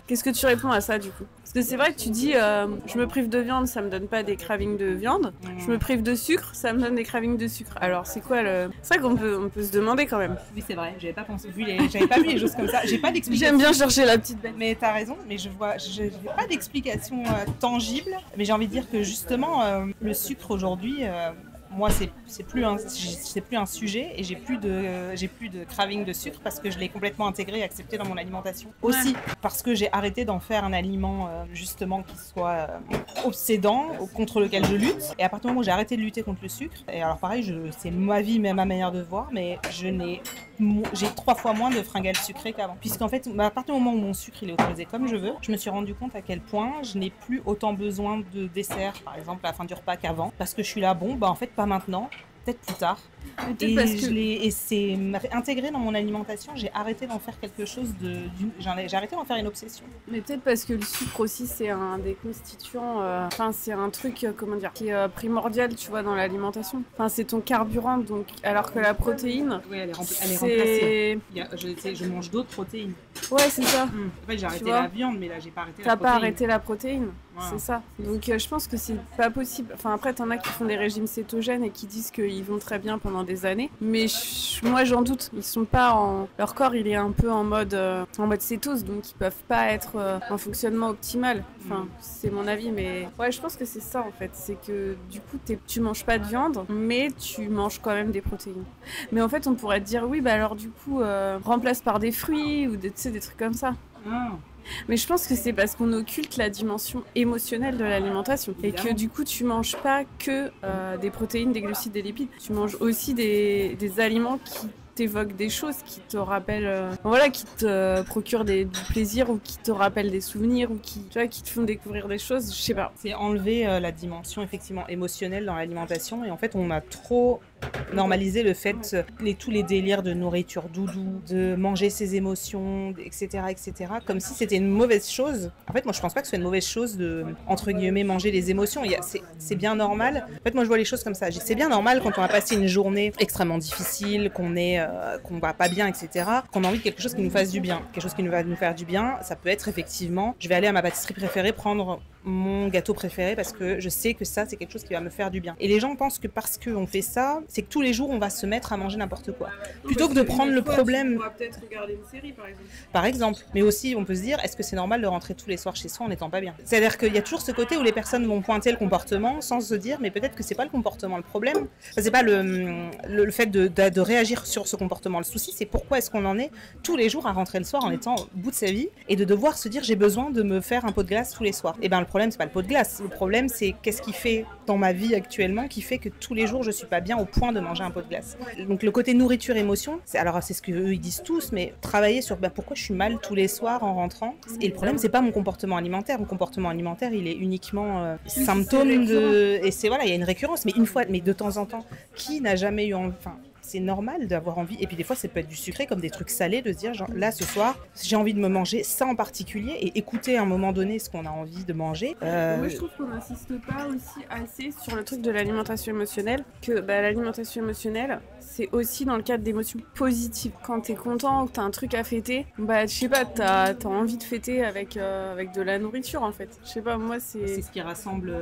Qu'est-ce que tu réponds à ça du coup? Parce que c'est vrai que tu dis, je me prive de viande, ça me donne pas des cravings de viande. Je me prive de sucre, ça me donne des cravings de sucre. Alors c'est quoi le... C'est vrai qu'on peut se demander quand même. Oui, c'est vrai, j'avais pas pensé, j'avais pas vu les choses comme ça. J'ai pas d'explication. J'aime bien chercher la petite bête. Mais t'as raison, mais je n'ai pas d'explication tangible. Mais j'ai envie de dire que justement, le sucre aujourd'hui... moi, c'est plus un sujet et j'ai plus de craving de sucre parce que je l'ai complètement intégré et accepté dans mon alimentation. Aussi parce que j'ai arrêté d'en faire un aliment justement qui soit obsédant, contre lequel je lutte. Et à partir du moment où j'ai arrêté de lutter contre le sucre, et alors pareil, c'est ma vie, mais ma manière de voir, mais j'ai 3 fois moins de fringales sucrées qu'avant. Puisqu'en fait, à partir du moment où mon sucre il est autorisé comme je veux, je me suis rendu compte à quel point je n'ai plus autant besoin de dessert, par exemple à la fin du repas qu'avant, parce que je suis là, en fait pas maintenant, peut-être plus tard. Et c'est intégré dans mon alimentation, j'ai arrêté d'en faire quelque chose j'ai arrêté d'en faire une obsession. Mais peut-être parce que le sucre aussi c'est un des constituants, c'est un truc qui est primordial, tu vois, dans l'alimentation. Enfin, c'est ton carburant, donc alors que la protéine, oui, elle est remplacée. Je mange d'autres protéines. Ouais, c'est ça. En fait, j'ai arrêté la viande, mais là j'ai pas arrêté la protéine. T'as pas arrêté la protéine, c'est ça. Donc je pense que c'est pas possible. Enfin, après t'en as qui font des régimes cétogènes et qui disent qu'ils vont très bien pendant des années, mais moi j'en doute. Ils sont pas leur corps il est un peu en mode cétose, donc ils peuvent pas être en fonctionnement optimal. Enfin, c'est mon avis, mais ouais, je pense que c'est ça en fait. C'est que du coup tu manges pas de viande, mais tu manges quand même des protéines. Mais en fait on pourrait te dire oui, bah alors du coup remplace par des fruits ou des trucs comme ça. Mais je pense que c'est parce qu'on occulte la dimension émotionnelle de l'alimentation. Et que du coup, tu manges pas que des protéines, des glucides, des lipides. Tu manges aussi des aliments qui t'évoquent des choses, qui te rappellent, qui te procurent du plaisir ou qui te rappellent des souvenirs ou qui te font découvrir des choses, je sais pas. C'est enlever la dimension effectivement émotionnelle dans l'alimentation et en fait, on a trop normaliser le fait, tous les délires de nourriture doudou, de manger ses émotions, etc., comme si c'était une mauvaise chose. En fait, moi, je pense pas que ce soit une mauvaise chose de, entre guillemets, manger les émotions. C'est bien normal. En fait, moi, je vois les choses comme ça. C'est bien normal quand on a passé une journée extrêmement difficile, qu'on va pas bien, etc., qu'on a envie de quelque chose qui nous fasse du bien. Quelque chose qui va nous faire du bien, ça peut être effectivement, je vais aller à ma pâtisserie préférée prendre mon gâteau préféré parce que je sais que ça, c'est quelque chose qui va me faire du bien. Et les gens pensent que parce qu'on fait ça, c'est que tous les jours, on va se mettre à manger n'importe quoi. Plutôt que de prendre le problème... On va peut-être regarder une série, par exemple. Par exemple. Mais aussi, on peut se dire, est-ce que c'est normal de rentrer tous les soirs chez soi en n'étant pas bien? C'est-à-dire qu'il y a toujours ce côté où les personnes vont pointer le comportement sans se dire, mais peut-être que c'est pas le comportement le problème. Enfin, c'est pas le fait de réagir sur ce comportement. Le souci, c'est pourquoi est-ce qu'on en est tous les jours à rentrer le soir en étant au bout de sa vie et de devoir se dire, j'ai besoin de me faire un pot de glace tous les soirs. Et ben, le problème, c'est pas le pot de glace. Le problème, c'est qu'est-ce qui fait dans ma vie actuellement qui fait que tous les jours, je suis pas bien au point de manger un pot de glace. Donc, le côté nourriture-émotion, c'est ce qu'eux, ils disent tous, mais travailler sur pourquoi je suis mal tous les soirs en rentrant. Et le problème, c'est pas mon comportement alimentaire. Mon comportement alimentaire, il est uniquement symptôme de... Et c'est, voilà, il y a une récurrence, mais mais de temps en temps, qui n'a jamais eu envie... Enfin, c'est normal d'avoir envie, et puis des fois ça peut être du sucré comme des trucs salés, de se dire genre, là ce soir j'ai envie de me manger ça en particulier et écouter à un moment donné ce qu'on a envie de manger. Moi je trouve qu'on n'insiste pas aussi assez sur le truc de l'alimentation émotionnelle, que l'alimentation émotionnelle c'est aussi dans le cadre d'émotions positives. Quand t'es content ou que t'as un truc à fêter, je sais pas, t'as envie de fêter avec de la nourriture en fait. Je sais pas, moi c'est ce qui rassemble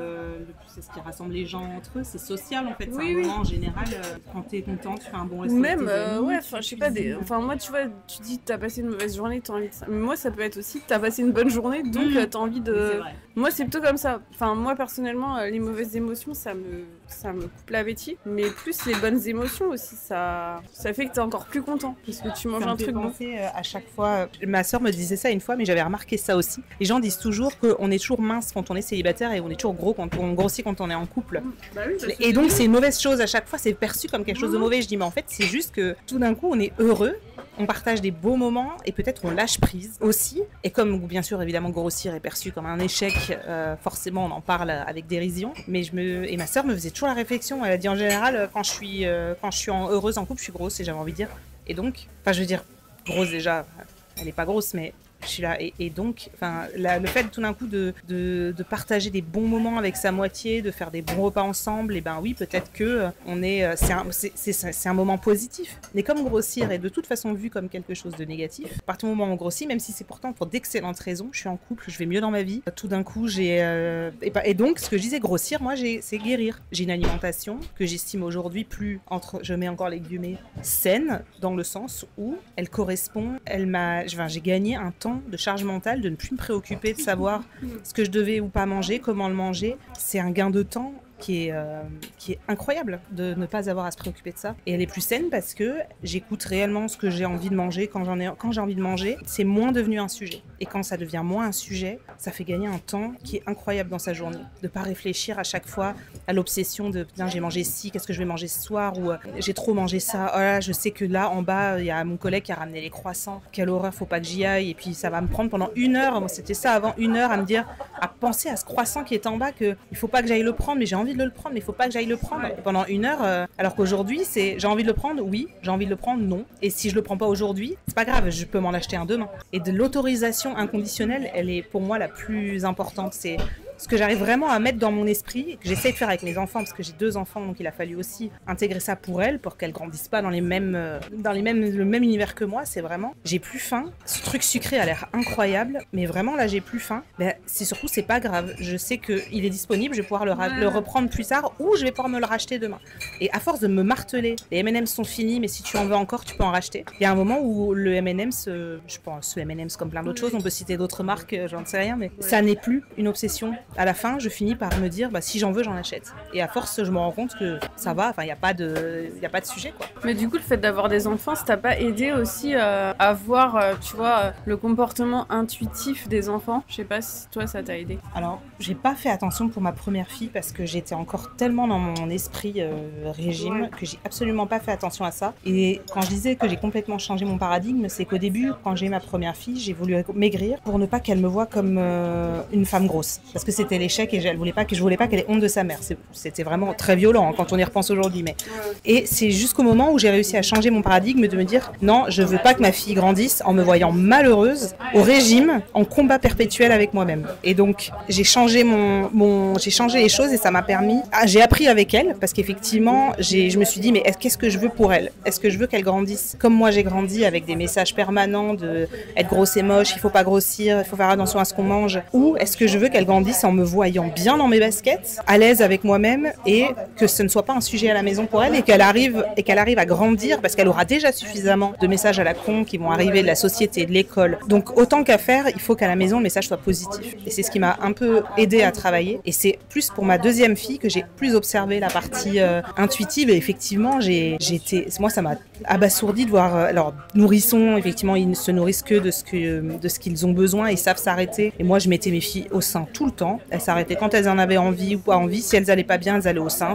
c'est ce qui rassemble les gens entre eux, c'est social en fait. Oui, c'est un moment en général quand t'es content, tu fais un bon resto. Ou même je sais pas, moi tu vois, tu dis t'as passé une mauvaise journée, t'as envie de ça. Mais moi ça peut être aussi t'as passé une bonne journée, donc t'as envie de Moi, c'est plutôt comme ça. Enfin, moi, personnellement, les mauvaises émotions, ça me coupe l'appétit. Mais plus les bonnes émotions aussi, ça fait que t'es encore plus content. Parce que tu manges un truc bon. À chaque fois, ma sœur me disait ça une fois, mais j'avais remarqué ça aussi. Les gens disent toujours qu'on est toujours mince quand on est célibataire et on est toujours gros quand on grossit quand on est en couple. Bah oui, et donc, c'est une mauvaise chose. À chaque fois, c'est perçu comme quelque chose de mauvais. Je dis, mais en fait, c'est juste que tout d'un coup, on est heureux. On partage des beaux moments et peut-être on lâche prise aussi. Et comme bien sûr évidemment grossir est perçu comme un échec, forcément on en parle avec dérision. Mais et ma sœur me faisait toujours la réflexion. Elle a dit en général quand je suis heureuse en couple, je suis grosse et j'avais envie de dire. Et donc, enfin je veux dire grosse déjà, elle est pas grosse mais je suis là et donc le fait tout d'un coup de partager des bons moments avec sa moitié, de faire des bons repas ensemble, et ben oui peut-être que c'est un moment positif. Mais comme grossir est de toute façon vu comme quelque chose de négatif, à partir du moment où on grossit, même si c'est pourtant pour d'excellentes raisons, je suis en couple, je vais mieux dans ma vie, tout d'un coup et donc ce que je disais grossir, moi c'est guérir. J'ai une alimentation que j'estime aujourd'hui plus je mets encore les guillemets saine, dans le sens où elle correspond, j'ai gagné un temps de charge mentale, de ne plus me préoccuper de savoir ce que je devais ou pas manger, comment le manger. C'est un gain de temps qui est incroyable de ne pas avoir à se préoccuper de ça. Et elle est plus saine parce que j'écoute réellement ce que j'ai envie de manger quand j'ai envie de manger. C'est moins devenu un sujet. Et quand ça devient moins un sujet, ça fait gagner un temps qui est incroyable dans sa journée. De pas réfléchir à chaque fois à l'obsession de « j'ai mangé ci, qu'est-ce que je vais manger ce soir ?» ou « j'ai trop mangé ça, oh là, je sais que là, en bas, il y a mon collègue qui a ramené les croissants. Quelle horreur, faut pas que j'y aille. » Et puis ça va me prendre pendant 1 heure. Moi, c'était ça avant 1 heure à me dire, à penser à ce croissant qui est en bas, qu'il faut pas que j'aille le prendre, mais j'ai envie de le prendre, mais il faut pas que j'aille le prendre pendant 1 heure. Alors qu'aujourd'hui, c'est j'ai envie de le prendre, oui, j'ai envie de le prendre, non. Et si je le prends pas aujourd'hui, c'est pas grave, je peux m'en acheter un demain. Et de l'autorisation inconditionnelle, elle est pour moi la plus importante. C'est ce que j'arrive vraiment à mettre dans mon esprit, et que j'essaie de faire avec mes enfants, parce que j'ai 2 enfants, donc il a fallu aussi intégrer ça pour elles, pour qu'elles grandissent pas dans le même univers que moi. C'est vraiment, j'ai plus faim. Ce truc sucré a l'air incroyable, mais vraiment là j'ai plus faim. C'est surtout, c'est pas grave. Je sais qu'il est disponible, je vais pouvoir le reprendre plus tard, ou je vais pouvoir me le racheter demain. Et à force de me marteler, les M&M's sont finis, mais si tu en veux encore, tu peux en racheter. Il y a un moment où le M&M's, je pense, le M&M's comme plein d'autres choses, on peut citer d'autres marques, j'en sais rien, mais ça n'est plus une obsession. À la fin, je finis par me dire, si j'en veux, j'en achète. Et à force, je me rends compte que ça va, il n'y a pas de sujet, quoi. Mais du coup, le fait d'avoir des enfants, ça t'a pas aidé aussi à voir, tu vois, le comportement intuitif des enfants? Je sais pas si toi, ça t'a aidé. Alors, j'ai pas fait attention pour ma première fille parce que j'étais encore tellement dans mon esprit régime que j'ai absolument pas fait attention à ça. Et quand je disais que j'ai complètement changé mon paradigme, c'est qu'au début, quand j'ai eu ma première fille, j'ai voulu maigrir pour ne pas qu'elle me voie comme une femme grosse. Parce que c'était l'échec et je voulais pas qu'elle ait honte de sa mère. C'était vraiment très violent quand on y repense aujourd'hui. Et c'est jusqu'au moment où j'ai réussi à changer mon paradigme, de me dire non, je veux pas que ma fille grandisse en me voyant malheureuse, au régime, en combat perpétuel avec moi-même. Et donc j'ai changé j'ai changé les choses et ça m'a permis. J'ai appris avec elle parce qu'effectivement je me suis dit mais qu'est-ce que je veux pour elle? Est-ce que je veux qu'elle grandisse comme moi j'ai grandi, avec des messages permanents de être grosse et moche, il faut pas grossir, il faut faire attention à ce qu'on mange, ou est-ce que je veux qu'elle grandisse en me voyant bien dans mes baskets, à l'aise avec moi-même, et que ce ne soit pas un sujet à la maison pour elle, et qu'elle arrive à grandir parce qu'elle aura déjà suffisamment de messages à la con qui vont arriver de la société, de l'école. Donc autant qu'à faire, il faut qu'à la maison le message soit positif. Et c'est ce qui m'a un peu aidé à travailler. Et c'est plus pour ma deuxième fille que j'ai plus observé la partie intuitive. Et effectivement, moi ça m'a abasourdi de voir. Alors nourrissons, effectivement, ils ne se nourrissent que de ce qu'ils ont besoin, ils savent s'arrêter. Et moi je mettais mes filles au sein tout le temps. Elles s'arrêtaient quand elles en avaient envie ou pas envie. Si elles allaient pas bien, elles allaient au sein.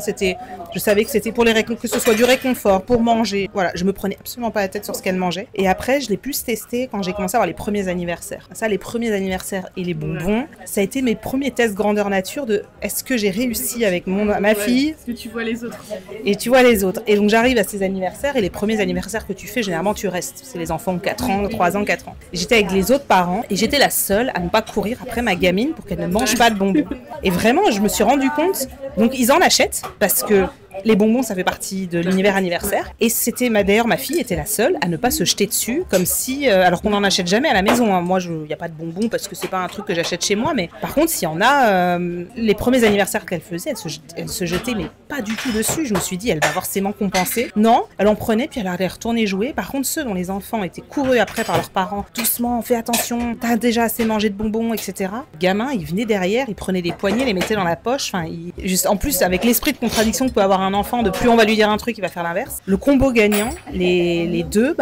Je savais que c'était pour que ce soit du réconfort, pour manger. Voilà, je me prenais absolument pas la tête sur ce qu'elles mangeaient. Et après, je l'ai plus testé quand j'ai commencé à avoir les premiers anniversaires. Ça, les premiers anniversaires et les bonbons, ça a été mes premiers tests grandeur nature de est-ce que j'ai réussi avec ma fille. Est-ce que tu vois les autres? Et tu vois les autres. Et donc j'arrive à ces anniversaires et les premiers anniversaires que tu fais, généralement tu restes. C'est les enfants de 4 ans, 3 ans, 4 ans. Et j'étais avec les autres parents et j'étais la seule à ne pas courir après ma gamine pour qu'elle ne mange pas de bonbons. Et vraiment, je me suis rendu compte Donc ils en achètent parce que les bonbons, ça fait partie de l'univers anniversaire. Et d'ailleurs, ma fille était la seule à ne pas se jeter dessus, comme si, alors qu'on n'en achète jamais à la maison. Hein. Moi, il n'y a pas de bonbons parce que c'est pas un truc que j'achète chez moi. Mais par contre, s'il y en a, les premiers anniversaires qu'elle faisait, elle se jetait, mais pas du tout dessus. Je me suis dit, elle va forcément compenser. Non, elle en prenait, puis elle allait retourner jouer. Par contre, ceux dont les enfants étaient courus après par leurs parents, doucement, fais attention, t'as déjà assez mangé de bonbons, etc. Le gamin, il venait derrière, il prenait des poignées, les mettait dans la poche. Enfin, juste en plus, avec l'esprit de contradiction que peut avoir un enfant, de plus on va lui dire un truc, il va faire l'inverse. Le combo gagnant, les deux,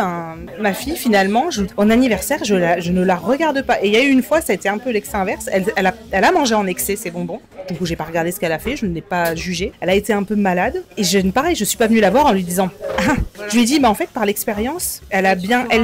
ma fille finalement, en anniversaire, je ne la regarde pas. Et il y a eu une fois, ça a été un peu l'excès inverse. Elle a mangé en excès ses bonbons. Du coup, j'ai pas regardé ce qu'elle a fait, je ne l'ai pas jugée. Elle a été un peu malade. Et pareil, je suis pas venue la voir en lui disant. Je lui ai dit, en fait, par l'expérience, elle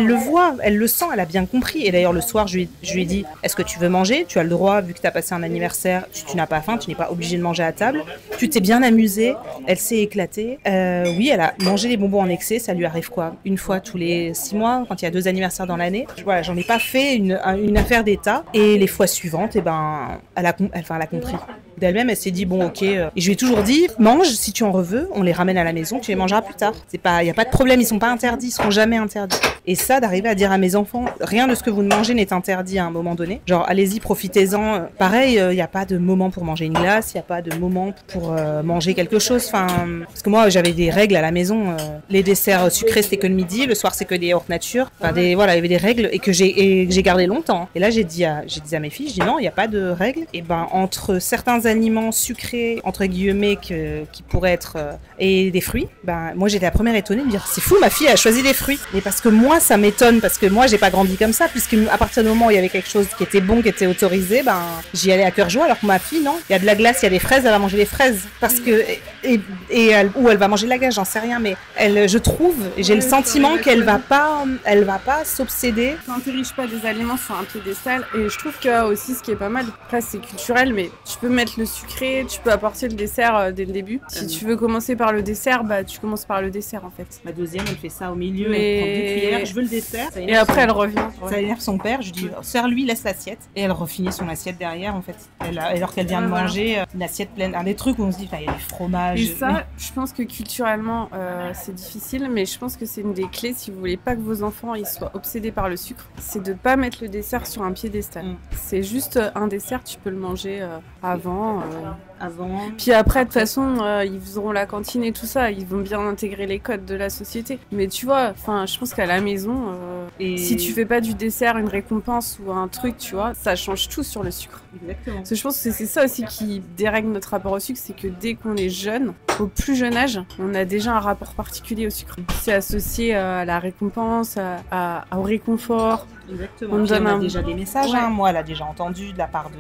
le voit, elle le sent, elle a bien compris. Et d'ailleurs, le soir, je lui ai dit, est-ce que tu veux manger ? Tu as le droit, vu que tu as passé un anniversaire, tu n'as pas faim, tu n'es pas obligé de manger à table. Tu t'es bien amusée, elle s'est éclatée. Oui, elle a mangé les bonbons en excès, ça lui arrive quoi ? Une fois tous les 6 mois, quand il y a 2 anniversaires dans l'année. Voilà, j'en ai pas fait une affaire d'état. Et les fois suivantes, elle a compris. D'elle-même, elle s'est dit, bon, ok. Et je lui ai toujours dit, mange, si tu en veux, on les ramène à la maison, tu les mangeras plus tard. Il n'y a pas de problème, ils sont pas interdits, ils seront jamais interdits. Et ça, d'arriver à dire à mes enfants, rien de ce que vous mangez n'est interdit à un moment donné. Genre, allez-y, profitez-en. Pareil, il n'y a pas de moment pour manger une glace, il n'y a pas de moment pour manger quelque chose. Enfin, parce que moi, j'avais des règles à la maison. Les desserts sucrés, c'était que le midi, le soir, c'est que des hors nature. Enfin, voilà, il y avait des règles et que j'ai gardé longtemps. Et là, j'ai dit à mes filles, je dis non, il n'y a pas de règles. Et entre certains aliments sucrés, entre guillemets, qui pourraient être... et des fruits, moi, j'étais la première étonnée de me dire, c'est fou, ma fille a choisi des fruits. Mais parce que moi, ça m'étonne, parce que moi, j'ai pas grandi comme ça, puisque à partir du moment où il y avait quelque chose qui était bon, qui était autorisé, j'y allais à cœur joie, alors que ma fille, non. Il y a de la glace, il y a des fraises, elle va manger des fraises. Parce que... ou elle va manger de la glace, j'en sais rien, mais je trouve, j'ai le sentiment qu'elle va pas s'obséder. Tu n'enterriges pas des aliments sur un piédestal, et je trouve que aussi, ce qui est pas mal, après, c'est culturel, mais tu peux mettre le sucré, tu peux apporter le dessert dès le début. Si tu veux commencer par le dessert, tu commences par le dessert, en fait. Ma deuxième, elle fait ça au milieu, elle prend 2 cuillères, je veux le dessert. Et après, elle revient. Ça énerve son père, je lui dis, sers-lui, laisse l'assiette. Et elle refinit son assiette derrière, en fait. Alors qu'elle vient de manger une assiette pleine, des trucs où on se dit, il y a des fromages. Et ça, je pense que culturellement, c'est difficile, mais je pense que c'est une des clés, si vous voulez pas que vos enfants ils soient obsédés par le sucre, c'est de pas mettre le dessert sur un piédestal. C'est juste un dessert, tu peux le manger avant. Puis après, de toute façon, ils auront la cantine et tout ça, ils vont bien intégrer les codes de la société. Mais tu vois, je pense qu'à la maison, si tu fais pas du dessert une récompense ou un truc, tu vois, ça change tout sur le sucre. Exactement. Parce que je pense que c'est ça aussi qui dérègle notre rapport au sucre, c'est que dès qu'on est jeune, au plus jeune âge, on a déjà un rapport particulier au sucre. C'est associé à la récompense, au réconfort. Exactement. On a déjà des messages. Ouais. Moi, elle a déjà entendu de la part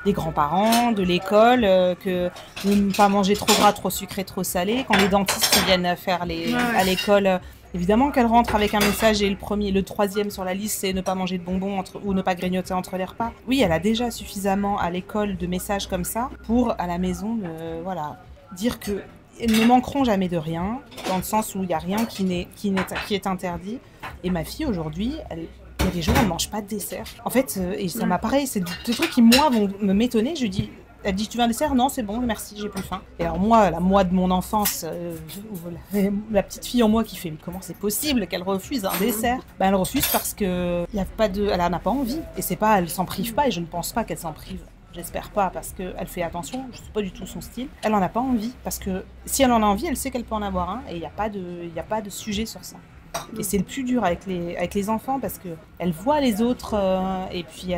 des grands-parents, de l'école, que de ne pas manger trop gras, trop sucré, trop salé. Quand les dentistes viennent faire à l'école, évidemment qu'elle rentre avec un message et le troisième sur la liste, c'est ne pas manger de bonbons ou ne pas grignoter entre les repas. Oui, elle a déjà suffisamment à l'école de messages comme ça pour, à la maison, dire que ils ne manqueront jamais de rien, dans le sens où il n'y a rien qui est interdit. Et ma fille, aujourd'hui, il y a des jours où elle ne mange pas de dessert. En fait, et ça m'a pareil, c'est des trucs qui, moi, vont m'étonner. Je lui dis, elle dit, tu veux un dessert ? Non, c'est bon, merci, j'ai plus faim. Et alors moi, la moi de mon enfance, la petite fille en moi qui fait, mais comment c'est possible qu'elle refuse un dessert ? Elle refuse parce que elle n'en a pas envie. Et c'est pas, elle s'en prive pas, et je ne pense pas qu'elle s'en prive. J'espère pas, parce qu'elle fait attention, je sais pas du tout son style. Elle en a pas envie, parce que si elle en a envie, elle sait qu'elle peut en avoir un, et il n'y a pas de sujet sur ça. Et c'est le plus dur avec les enfants, parce qu'elle voit les autres, et puis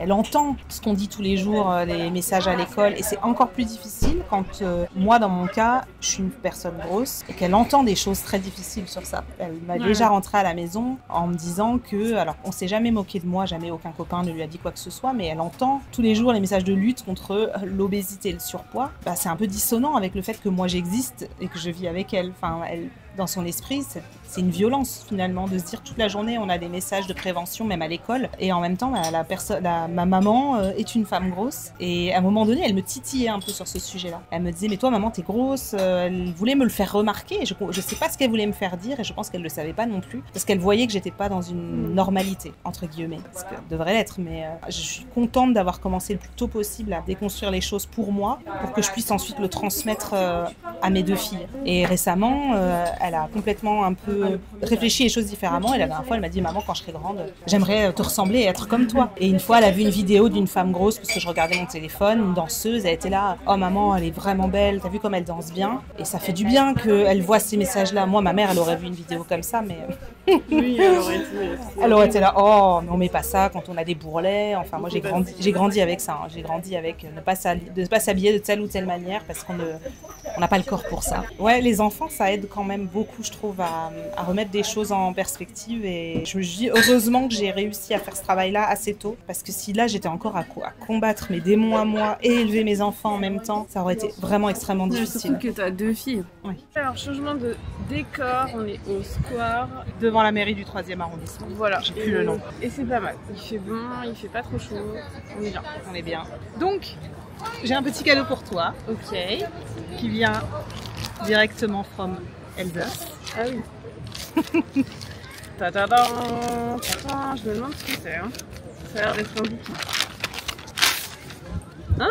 elle entend ce qu'on dit tous les jours, les messages à l'école, et c'est encore plus difficile quand moi, dans mon cas, je suis une personne grosse et qu'elle entend des choses très difficiles sur ça. Elle m'a déjà rentrée à la maison en me disant que, alors on s'est jamais moqué de moi, jamais aucun copain ne lui a dit quoi que ce soit, mais elle entend tous les jours les messages de lutte contre l'obésité et le surpoids. C'est un peu dissonant avec le fait que moi j'existe et que je vis avec elle. dans son esprit, c'est une violence finalement de se dire toute la journée on a des messages de prévention même à l'école et en même temps ma maman est une femme grosse et à un moment donné elle me titillait un peu sur ce sujet-là. Elle me disait mais toi maman t'es grosse, elle voulait me le faire remarquer et je sais pas ce qu'elle voulait me faire dire et je pense qu'elle le savait pas non plus parce qu'elle voyait que j'étais pas dans une normalité entre guillemets, ce que devrait l'être, mais je suis contente d'avoir commencé le plus tôt possible à déconstruire les choses pour moi pour que je puisse ensuite le transmettre à mes 2 filles. Et récemment elle a complètement un peu réfléchi les choses différemment et la dernière fois elle m'a dit maman quand je serai grande j'aimerais te ressembler et être comme toi. Et une fois elle a vu une vidéo d'une femme grosse parce que je regardais mon téléphone, une danseuse, elle était là, oh maman elle est vraiment belle, t'as vu comme elle danse bien, et ça fait du bien qu'elle voit ces messages là. Moi ma mère elle aurait vu une vidéo comme ça mais oui, elle aurait été là, oh mais on met pas ça quand on a des bourrelets. Enfin moi j'ai grandi avec ça, hein. J'ai grandi avec ne pas s'habiller de telle ou telle manière parce qu'on n'a pas le corps pour ça. Ouais, les enfants ça aide quand même beaucoup je trouve à remettre des choses en perspective et je me dis heureusement que j'ai réussi à faire ce travail-là assez tôt parce que si là j'étais encore à combattre mes démons à moi et élever mes enfants en même temps, ça aurait été vraiment extrêmement difficile. Surtout que tu as 2 filles. Oui. Alors changement de décor, on est au square. Devant la mairie du 3e arrondissement. Voilà. J'ai plus le nom. Et c'est pas mal. Il fait bon, il fait pas trop chaud. On est bien. On est bien. Donc, j'ai un petit cadeau pour toi. Ok. Qui vient directement from Elsace. Ah oui. Ta-da-da. Je me demande ce que c'est. Hein. Ça a l'air d'être un bouquet. Ah.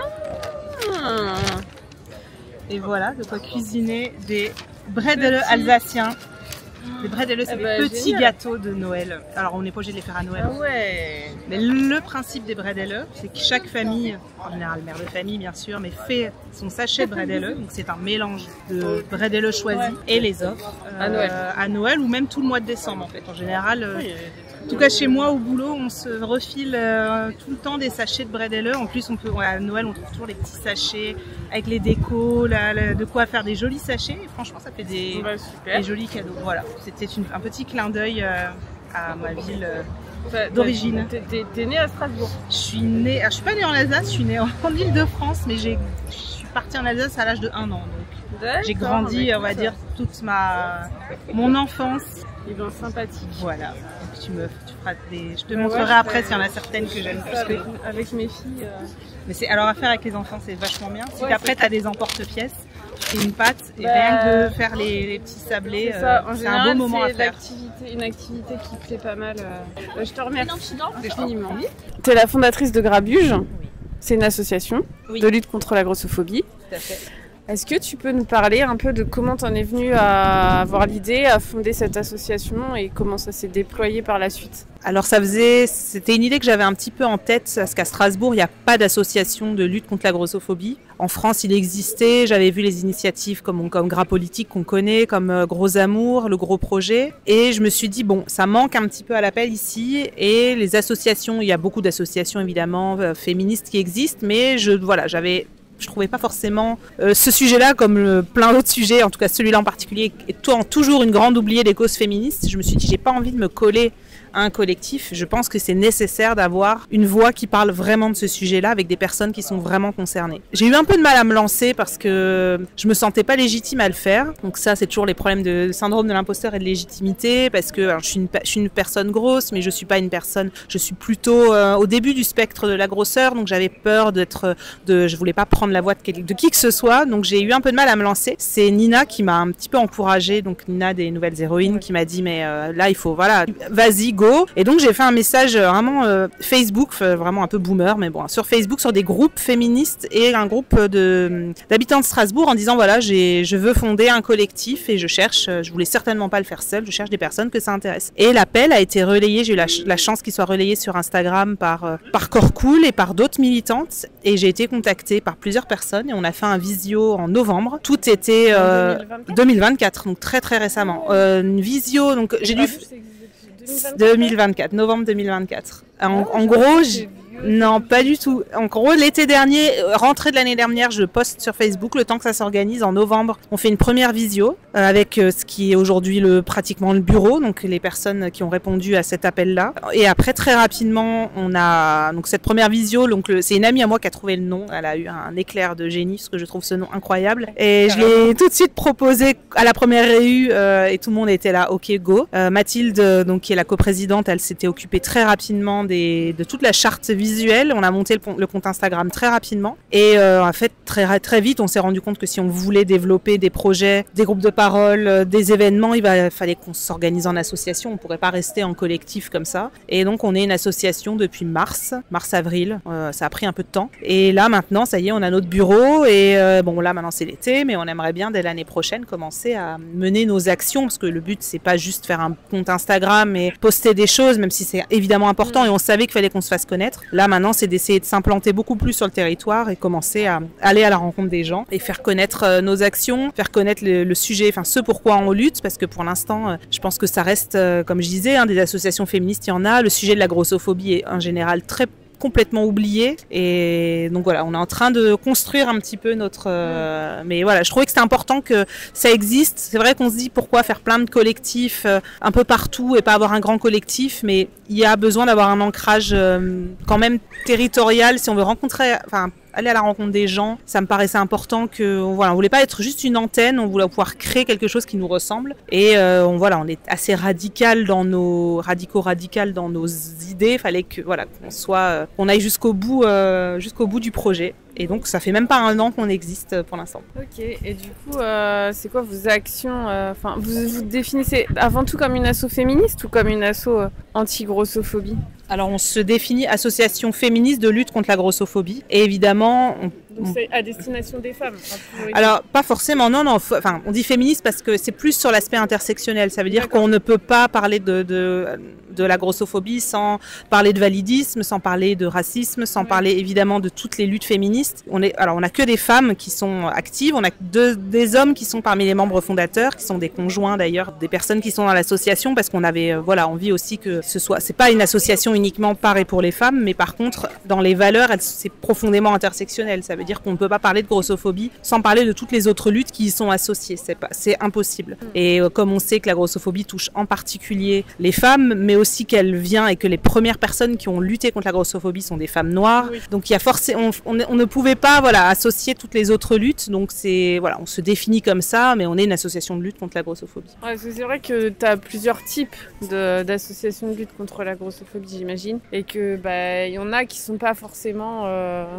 Et voilà, de quoi cuisiner des bredele alsaciens. Les bredele, c'est des petits gâteaux de Noël. Alors on n'est pas obligé de les faire à Noël. Ah ouais. Mais le principe des bredele, c'est que chaque famille, en général mère de famille bien sûr, mais fait son sachet de bredele. Donc c'est un mélange de bredele choisis et les offre à Noël ou même tout le mois de décembre en fait. En général, en tout cas chez moi au boulot, on se refile tout le temps des sachets de bredele. En plus à Noël on trouve toujours les petits sachets avec les décos, de quoi faire des jolis sachets. Et franchement ça fait des jolis cadeaux. Voilà, c'était un petit clin d'œil à ma ville d'origine. T'es née à Strasbourg? Je suis pas née en Alsace, je suis née en Île-de-France, mais je suis partie en Alsace à l'âge de 1 an. Donc j'ai grandi, on va dire, toute mon enfance. Et bien sympathique. Voilà. Je te montrerai après s'il y en a certaines que j'aime plus. Avec mes filles. Mais alors à faire avec les enfants, c'est vachement bien. Si après tu as des emporte-pièces, c'est une pâte et rien que de faire les petits sablés, c'est un beau moment à faire. Une activité qui plaît pas mal. Je te remercie infiniment. Tu es la fondatrice de Grabuge. Oui. C'est une association de lutte contre la grossophobie. Tout à fait. Est-ce que tu peux nous parler un peu de comment tu en es venue à avoir l'idée, à fonder cette association et comment ça s'est déployé par la suite? Alors c'était une idée que j'avais un petit peu en tête parce qu'à Strasbourg, il n'y a pas d'association de lutte contre la grossophobie. En France, il existait, j'avais vu les initiatives comme Gras Politique qu'on connaît, comme Gros Amour, le Gros Projet. Et je me suis dit, bon, ça manque un petit peu à l'appel ici. Et les associations, il y a beaucoup d'associations évidemment féministes qui existent, mais je trouvais pas forcément ce sujet-là comme plein d'autres sujets, en tout cas celui-là en particulier, étant toujours une grande oubliée des causes féministes. Je me suis dit, j'ai pas envie de me coller à un collectif. Je pense que c'est nécessaire d'avoir une voix qui parle vraiment de ce sujet-là avec des personnes qui sont vraiment concernées. J'ai eu un peu de mal à me lancer parce que je me sentais pas légitime à le faire. Donc ça, c'est toujours les problèmes de syndrome de l'imposteur et de légitimité parce que alors, je suis une personne grosse, mais je suis pas une personne. Je suis plutôt au début du spectre de la grosseur, donc j'avais peur je voulais pas prendre la voix de qui que ce soit, donc j'ai eu un peu de mal à me lancer. C'est Nina qui m'a un petit peu encouragée, donc Nina des Nouvelles Héroïnes, qui m'a dit mais là il faut vas-y go. Et donc j'ai fait un message vraiment Facebook, vraiment un peu boomer, mais bon, sur Facebook, sur des groupes féministes et un groupe d'habitants de Strasbourg en disant voilà, je veux fonder un collectif et je voulais certainement pas le faire seul, je cherche des personnes que ça intéresse. Et l'appel a été relayé, j'ai eu la chance qu'il soit relayé sur Instagram par Corps Cool et par d'autres militantes, et j'ai été contactée par plusieurs personnes et on a fait un visio en novembre. Tout était 2024, donc très très récemment. Une visio, donc j'ai dû 2024, novembre 2024. En gros, Non, pas du tout. En gros, l'été dernier, rentrée de l'année dernière, je poste sur Facebook le temps que ça s'organise. En novembre, on fait une première visio avec ce qui est aujourd'hui pratiquement le bureau, donc les personnes qui ont répondu à cet appel-là. Et après, très rapidement, on a donc cette première visio. Donc c'est une amie à moi qui a trouvé le nom. Elle a eu un éclair de génie parce que je trouve ce nom incroyable. Et je l'ai tout de suite proposé à la première réu et tout le monde était là. Ok, go. Mathilde, donc qui est la coprésidente, elle s'était occupée très rapidement de toute la charte visuelle. On a monté le compte Instagram très rapidement et en fait très vite on s'est rendu compte que si on voulait développer des projets, des groupes de parole, des événements, fallait qu'on s'organise en association. On pourrait pas rester en collectif comme ça. Et donc on est une association depuis mars-avril. Ça a pris un peu de temps. Et là maintenant, ça y est, on a notre bureau et bon là maintenant c'est l'été, mais on aimerait bien dès l'année prochaine commencer à mener nos actions parce que le but c'est pas juste faire un compte Instagram et poster des choses, même si c'est évidemment important et on savait qu'il fallait qu'on se fasse connaître. Là maintenant c'est d'essayer de s'implanter beaucoup plus sur le territoire et commencer à aller à la rencontre des gens et faire connaître nos actions, faire connaître le sujet, enfin ce pourquoi on lutte, parce que pour l'instant je pense que ça reste, comme je disais, des associations féministes, il y en a. Le sujet de la grossophobie est en général complètement oublié et donc voilà, on est en train de construire un petit peu notre mais voilà, je trouvais que c'était important que ça existe. C'est vrai qu'on se dit pourquoi faire plein de collectifs un peu partout et pas avoir un grand collectif, mais il y a besoin d'avoir un ancrage quand même territorial si on veut aller à la rencontre des gens. Ça me paraissait important que on voulait pas être juste une antenne, on voulait pouvoir créer quelque chose qui nous ressemble et on est assez radical dans nos idées. Il fallait que qu'on aille jusqu'au bout du projet. Et donc ça fait même pas 1 an qu'on existe pour l'instant. Ok, et du coup c'est quoi vos actions vous définissez avant tout comme une asso féministe ou comme une asso anti-grossophobie? Alors on se définit association féministe de lutte contre la grossophobie et évidemment donc c'est à destination des femmes. Alors pas forcément, non, on dit féministe parce que c'est plus sur l'aspect intersectionnel. Ça veut dire qu'on ne peut pas parler de la grossophobie sans parler de validisme, sans parler de racisme, sans parler évidemment de toutes les luttes féministes. On a que des femmes qui sont actives, on a des hommes qui sont parmi les membres fondateurs, qui sont des conjoints d'ailleurs, des personnes qui sont dans l'association parce qu'on avait envie aussi que c'est pas une association uniquement par et pour les femmes, mais par contre dans les valeurs, c'est profondément intersectionnel. Ça veut dire qu'on ne peut pas parler de grossophobie sans parler de toutes les autres luttes qui y sont associées. C'est impossible. Et comme on sait que la grossophobie touche en particulier les femmes, mais aussi qu'elle vient et que les premières personnes qui ont lutté contre la grossophobie sont des femmes noires. Oui. Donc il y a on ne pouvait pas associer toutes les autres luttes. Donc on se définit comme ça, mais on est une association de lutte contre la grossophobie. Ouais, c'est vrai que tu as plusieurs types d'associations de lutte contre la grossophobie, j'imagine, et que il y en a qui sont pas forcément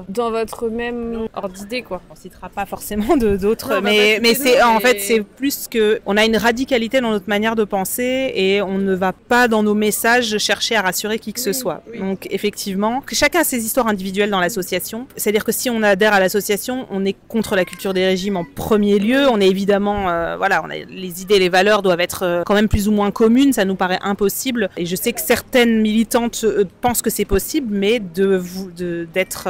dans votre même ordre d'idée, quoi. On citera pas forcément d'autres, mais en fait c'est plus que on a une radicalité dans notre manière de penser et on ne va pas dans nos messages chercher à rassurer qui que ce soit. Oui. Donc effectivement, que chacun a ses histoires individuelles dans l'association. C'est-à-dire que si on adhère à l'association, on est contre la culture des régimes en premier lieu. On est évidemment, les idées, les valeurs doivent être quand même plus ou moins communes. Ça nous paraît impossible. Et je sais que certaines militantes pensent que c'est possible, mais d'être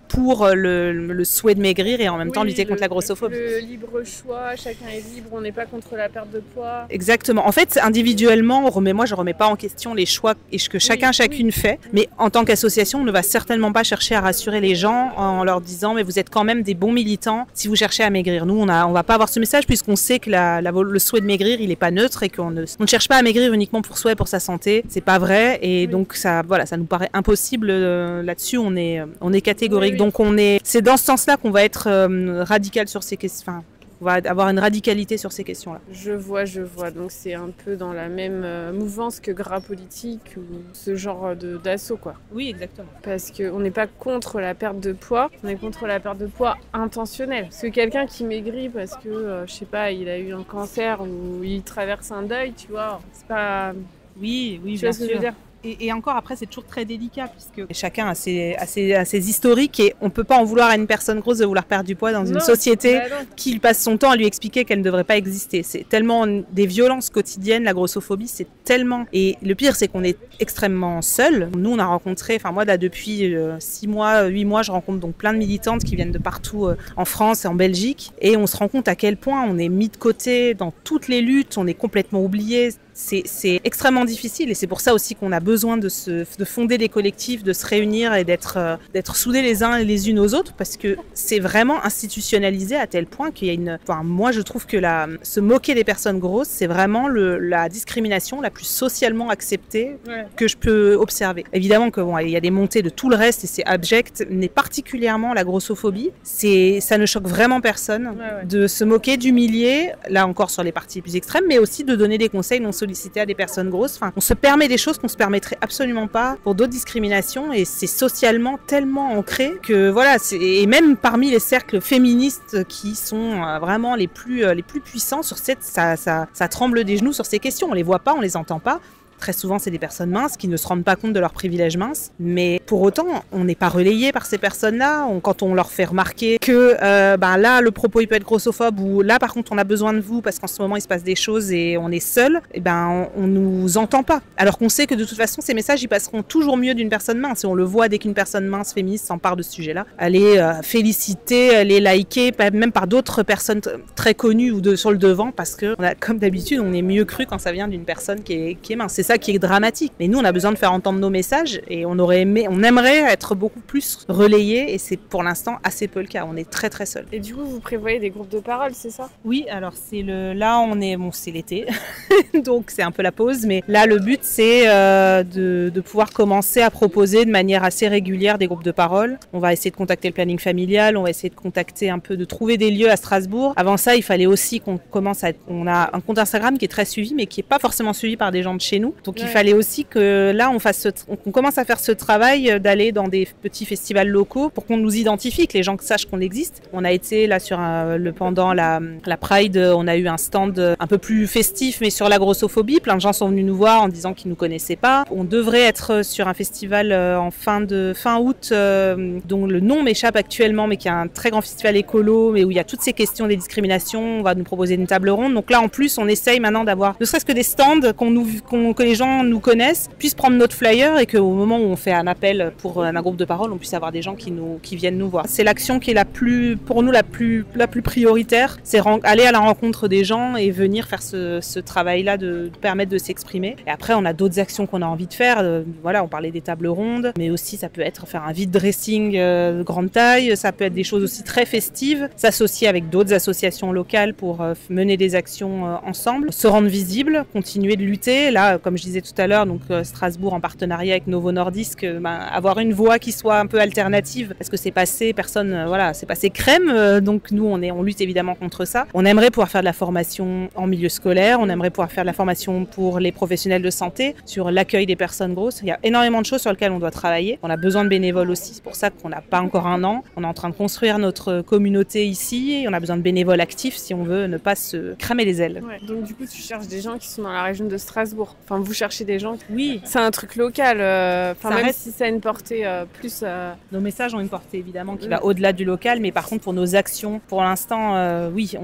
pour le souhait de maigrir et en même temps lutter contre la grossophobie. Le libre choix, chacun est libre, on n'est pas contre la perte de poids. Exactement. En fait, individuellement, je remets pas en question les choix que chacune fait, mais en tant qu'association, on ne va certainement pas chercher à rassurer les gens en leur disant mais vous êtes quand même des bons militants si vous cherchez à maigrir. Nous, on va pas avoir ce message puisqu'on sait que le souhait de maigrir, il est pas neutre et qu'on ne cherche pas à maigrir uniquement pour soi et pour sa santé. C'est pas vrai et donc ça nous paraît impossible là-dessus. On est catégorique. Oui. Donc c'est dans ce sens-là qu'on va être radical sur ces questions. Enfin, on va avoir une radicalité sur ces questions-là. Je vois. Donc c'est un peu dans la même mouvance que Gras Politique ou ce genre d'assaut, quoi. Oui, exactement. Parce qu'on n'est pas contre la perte de poids, on est contre la perte de poids intentionnelle. Parce que quelqu'un qui maigrit parce que, je sais pas, il a eu un cancer ou il traverse un deuil, tu vois, c'est pas... Oui, tu vois ce que je veux dire. Et encore après c'est toujours très délicat puisque chacun a ses historiques et on peut pas en vouloir à une personne grosse de vouloir perdre du poids dans une société qui passe son temps à lui expliquer qu'elle ne devrait pas exister. C'est tellement des violences quotidiennes, la grossophobie, c'est tellement... Et le pire c'est qu'on est extrêmement seul. Nous on a rencontré, moi là depuis 6 mois, 8 mois, je rencontre donc plein de militantes qui viennent de partout en France et en Belgique et on se rend compte à quel point on est mis de côté dans toutes les luttes, on est complètement oublié. C'est extrêmement difficile et c'est pour ça aussi qu'on a besoin besoin de fonder des collectifs, de se réunir et d'être soudés les uns et les unes aux autres, parce que c'est vraiment institutionnalisé à tel point qu'il y a moi je trouve que se moquer des personnes grosses, c'est vraiment la discrimination la plus socialement acceptée que je peux observer. Évidemment que il y a des montées de tout le reste et c'est abject, mais particulièrement la grossophobie, ça ne choque vraiment personne de se moquer, d'humilier, là encore sur les parties plus extrêmes, mais aussi de donner des conseils non sollicités à des personnes grosses. Enfin, on se permet des choses qu'on se permettrait absolument pas pour d'autres discriminations et c'est socialement tellement ancré que voilà, et même parmi les cercles féministes qui sont vraiment les plus puissants sur ça tremble des genoux sur ces questions. On les voit pas, on les entend pas. Très souvent, c'est des personnes minces qui ne se rendent pas compte de leurs privilèges minces. Mais pour autant, on n'est pas relayé par ces personnes-là. Quand on leur fait remarquer que là, le propos il peut être grossophobe ou là, par contre, on a besoin de vous parce qu'en ce moment, il se passe des choses et on est seul, on nous entend pas. Alors qu'on sait que de toute façon, ces messages, ils passeront toujours mieux d'une personne mince. Et on le voit dès qu'une personne mince féministe s'empare de ce sujet-là. Elle est félicitée, elle est likée, même par d'autres personnes très connues ou sur le devant parce que, comme d'habitude, on est mieux cru quand ça vient d'une personne qui est mince. C'est ça qui est dramatique. Mais nous, on a besoin de faire entendre nos messages et on aimerait être beaucoup plus relayés et c'est pour l'instant assez peu le cas. On est très très seuls. Et du coup, vous prévoyez des groupes de parole, c'est ça? Oui, alors c'est l'été, donc c'est un peu la pause. Mais là, le but, c'est de pouvoir commencer à proposer de manière assez régulière des groupes de parole. On va essayer de contacter le planning familial, on va essayer de contacter de trouver des lieux à Strasbourg. Avant ça, il fallait aussi on a un compte Instagram qui est très suivi, mais qui est pas forcément suivi par des gens de chez nous. Donc il fallait aussi que là on commence à faire ce travail d'aller dans des petits festivals locaux pour qu'on nous identifie, que les gens sachent qu'on existe. On a été là pendant la Pride, on a eu un stand un peu plus festif mais sur la grossophobie. Plein de gens sont venus nous voir en disant qu'ils nous connaissaient pas. On devrait être sur un festival en fin août dont le nom m'échappe actuellement mais qui est un très grand festival écolo mais où il y a toutes ces questions des discriminations. On va nous proposer une table ronde. Donc là en plus on essaye maintenant d'avoir ne serait-ce que des stands que les gens nous connaissent, puissent prendre notre flyer et qu'au moment où on fait un appel pour un groupe de parole, on puisse avoir des gens qui viennent nous voir. C'est l'action qui est pour nous la plus prioritaire, c'est aller à la rencontre des gens et venir faire ce travail-là de permettre de s'exprimer. Et après, on a d'autres actions qu'on a envie de faire. On parlait des tables rondes, mais aussi ça peut être faire un vide dressing de grande taille, ça peut être des choses aussi très festives, s'associer avec d'autres associations locales pour mener des actions ensemble, se rendre visible, continuer de lutter. Là, comme je disais tout à l'heure, donc Strasbourg en partenariat avec Novo Nordisk, avoir une voix qui soit un peu alternative, parce que c'est passé crème, donc nous on lutte évidemment contre ça. On aimerait pouvoir faire de la formation en milieu scolaire, on aimerait pouvoir faire de la formation pour les professionnels de santé, sur l'accueil des personnes grosses. Il y a énormément de choses sur lesquelles on doit travailler. On a besoin de bénévoles aussi, c'est pour ça qu'on n'a pas encore un an. On est en train de construire notre communauté ici, et on a besoin de bénévoles actifs si on veut ne pas se cramer les ailes. Ouais, donc du coup tu cherches des gens qui sont dans la région de Strasbourg. Enfin, vous cherchez des gens. Oui. C'est un truc local. Même si ça a une portée plus. Nos messages ont une portée évidemment qui va au-delà du local, mais par contre pour nos actions, pour l'instant, oui,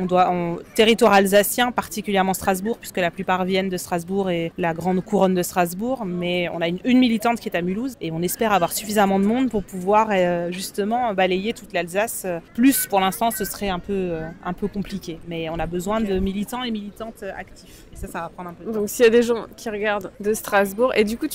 territoire alsacien, particulièrement Strasbourg, puisque la plupart viennent de Strasbourg et la grande couronne de Strasbourg. Mais on a une militante qui est à Mulhouse et on espère avoir suffisamment de monde pour pouvoir justement balayer toute l'Alsace. Plus pour l'instant, ce serait un peu compliqué, mais on a besoin de militants et militantes actifs. Et ça va prendre un peu de temps. Donc s'il y a des gens qui regardent de Strasbourg, et du coup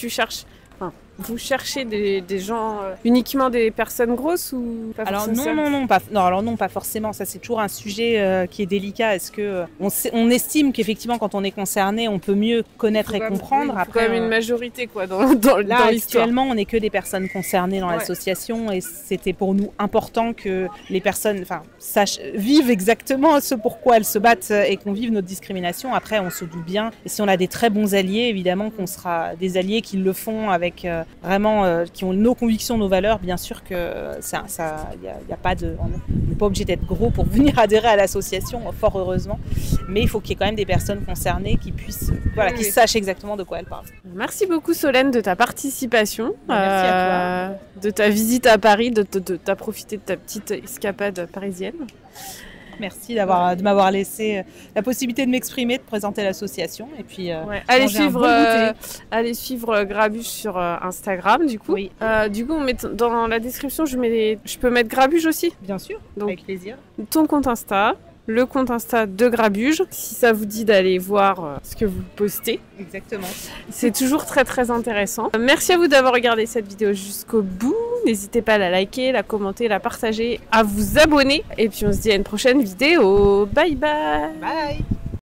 vous cherchez des gens, uniquement des personnes grosses ou pas forcément? Non, pas forcément. Ça, c'est toujours un sujet qui est délicat. Est-ce que on estime qu'effectivement, quand on est concerné, on peut mieux connaître et comprendre. Il faut quand même une majorité, quoi, dans l'histoire. Actuellement, on n'est que des personnes concernées dans l'association, et c'était pour nous important que les personnes, vivent exactement ce pourquoi elles se battent et qu'on vive notre discrimination. Après, on se doute bien. Et si on a des très bons alliés, évidemment qu'on sera des alliés qui le font avec vraiment qui ont nos convictions, nos valeurs. Bien sûr que y a pas de, on n'est pas obligé d'être gros pour venir adhérer à l'association, fort heureusement. Mais il faut qu'il y ait quand même des personnes concernées qui puissent, qui sachent exactement de quoi elles parlent. Merci beaucoup Solène de ta participation. Merci à toi. De ta visite à Paris, de t'as profité de ta petite escapade parisienne. Merci de m'avoir laissé la possibilité de m'exprimer, de présenter l'association. Et puis, allez suivre Grabuge sur Instagram, du coup. Oui. Du coup, dans la description, je peux mettre Grabuge aussi. Bien sûr, donc, avec plaisir. Ton compte Insta, le compte Insta de Grabuge, si ça vous dit d'aller voir ce que vous postez. Exactement. C'est toujours très très intéressant. Merci à vous d'avoir regardé cette vidéo jusqu'au bout. N'hésitez pas à la liker, la commenter, la partager, à vous abonner. Et puis on se dit à une prochaine vidéo. Bye bye. Bye.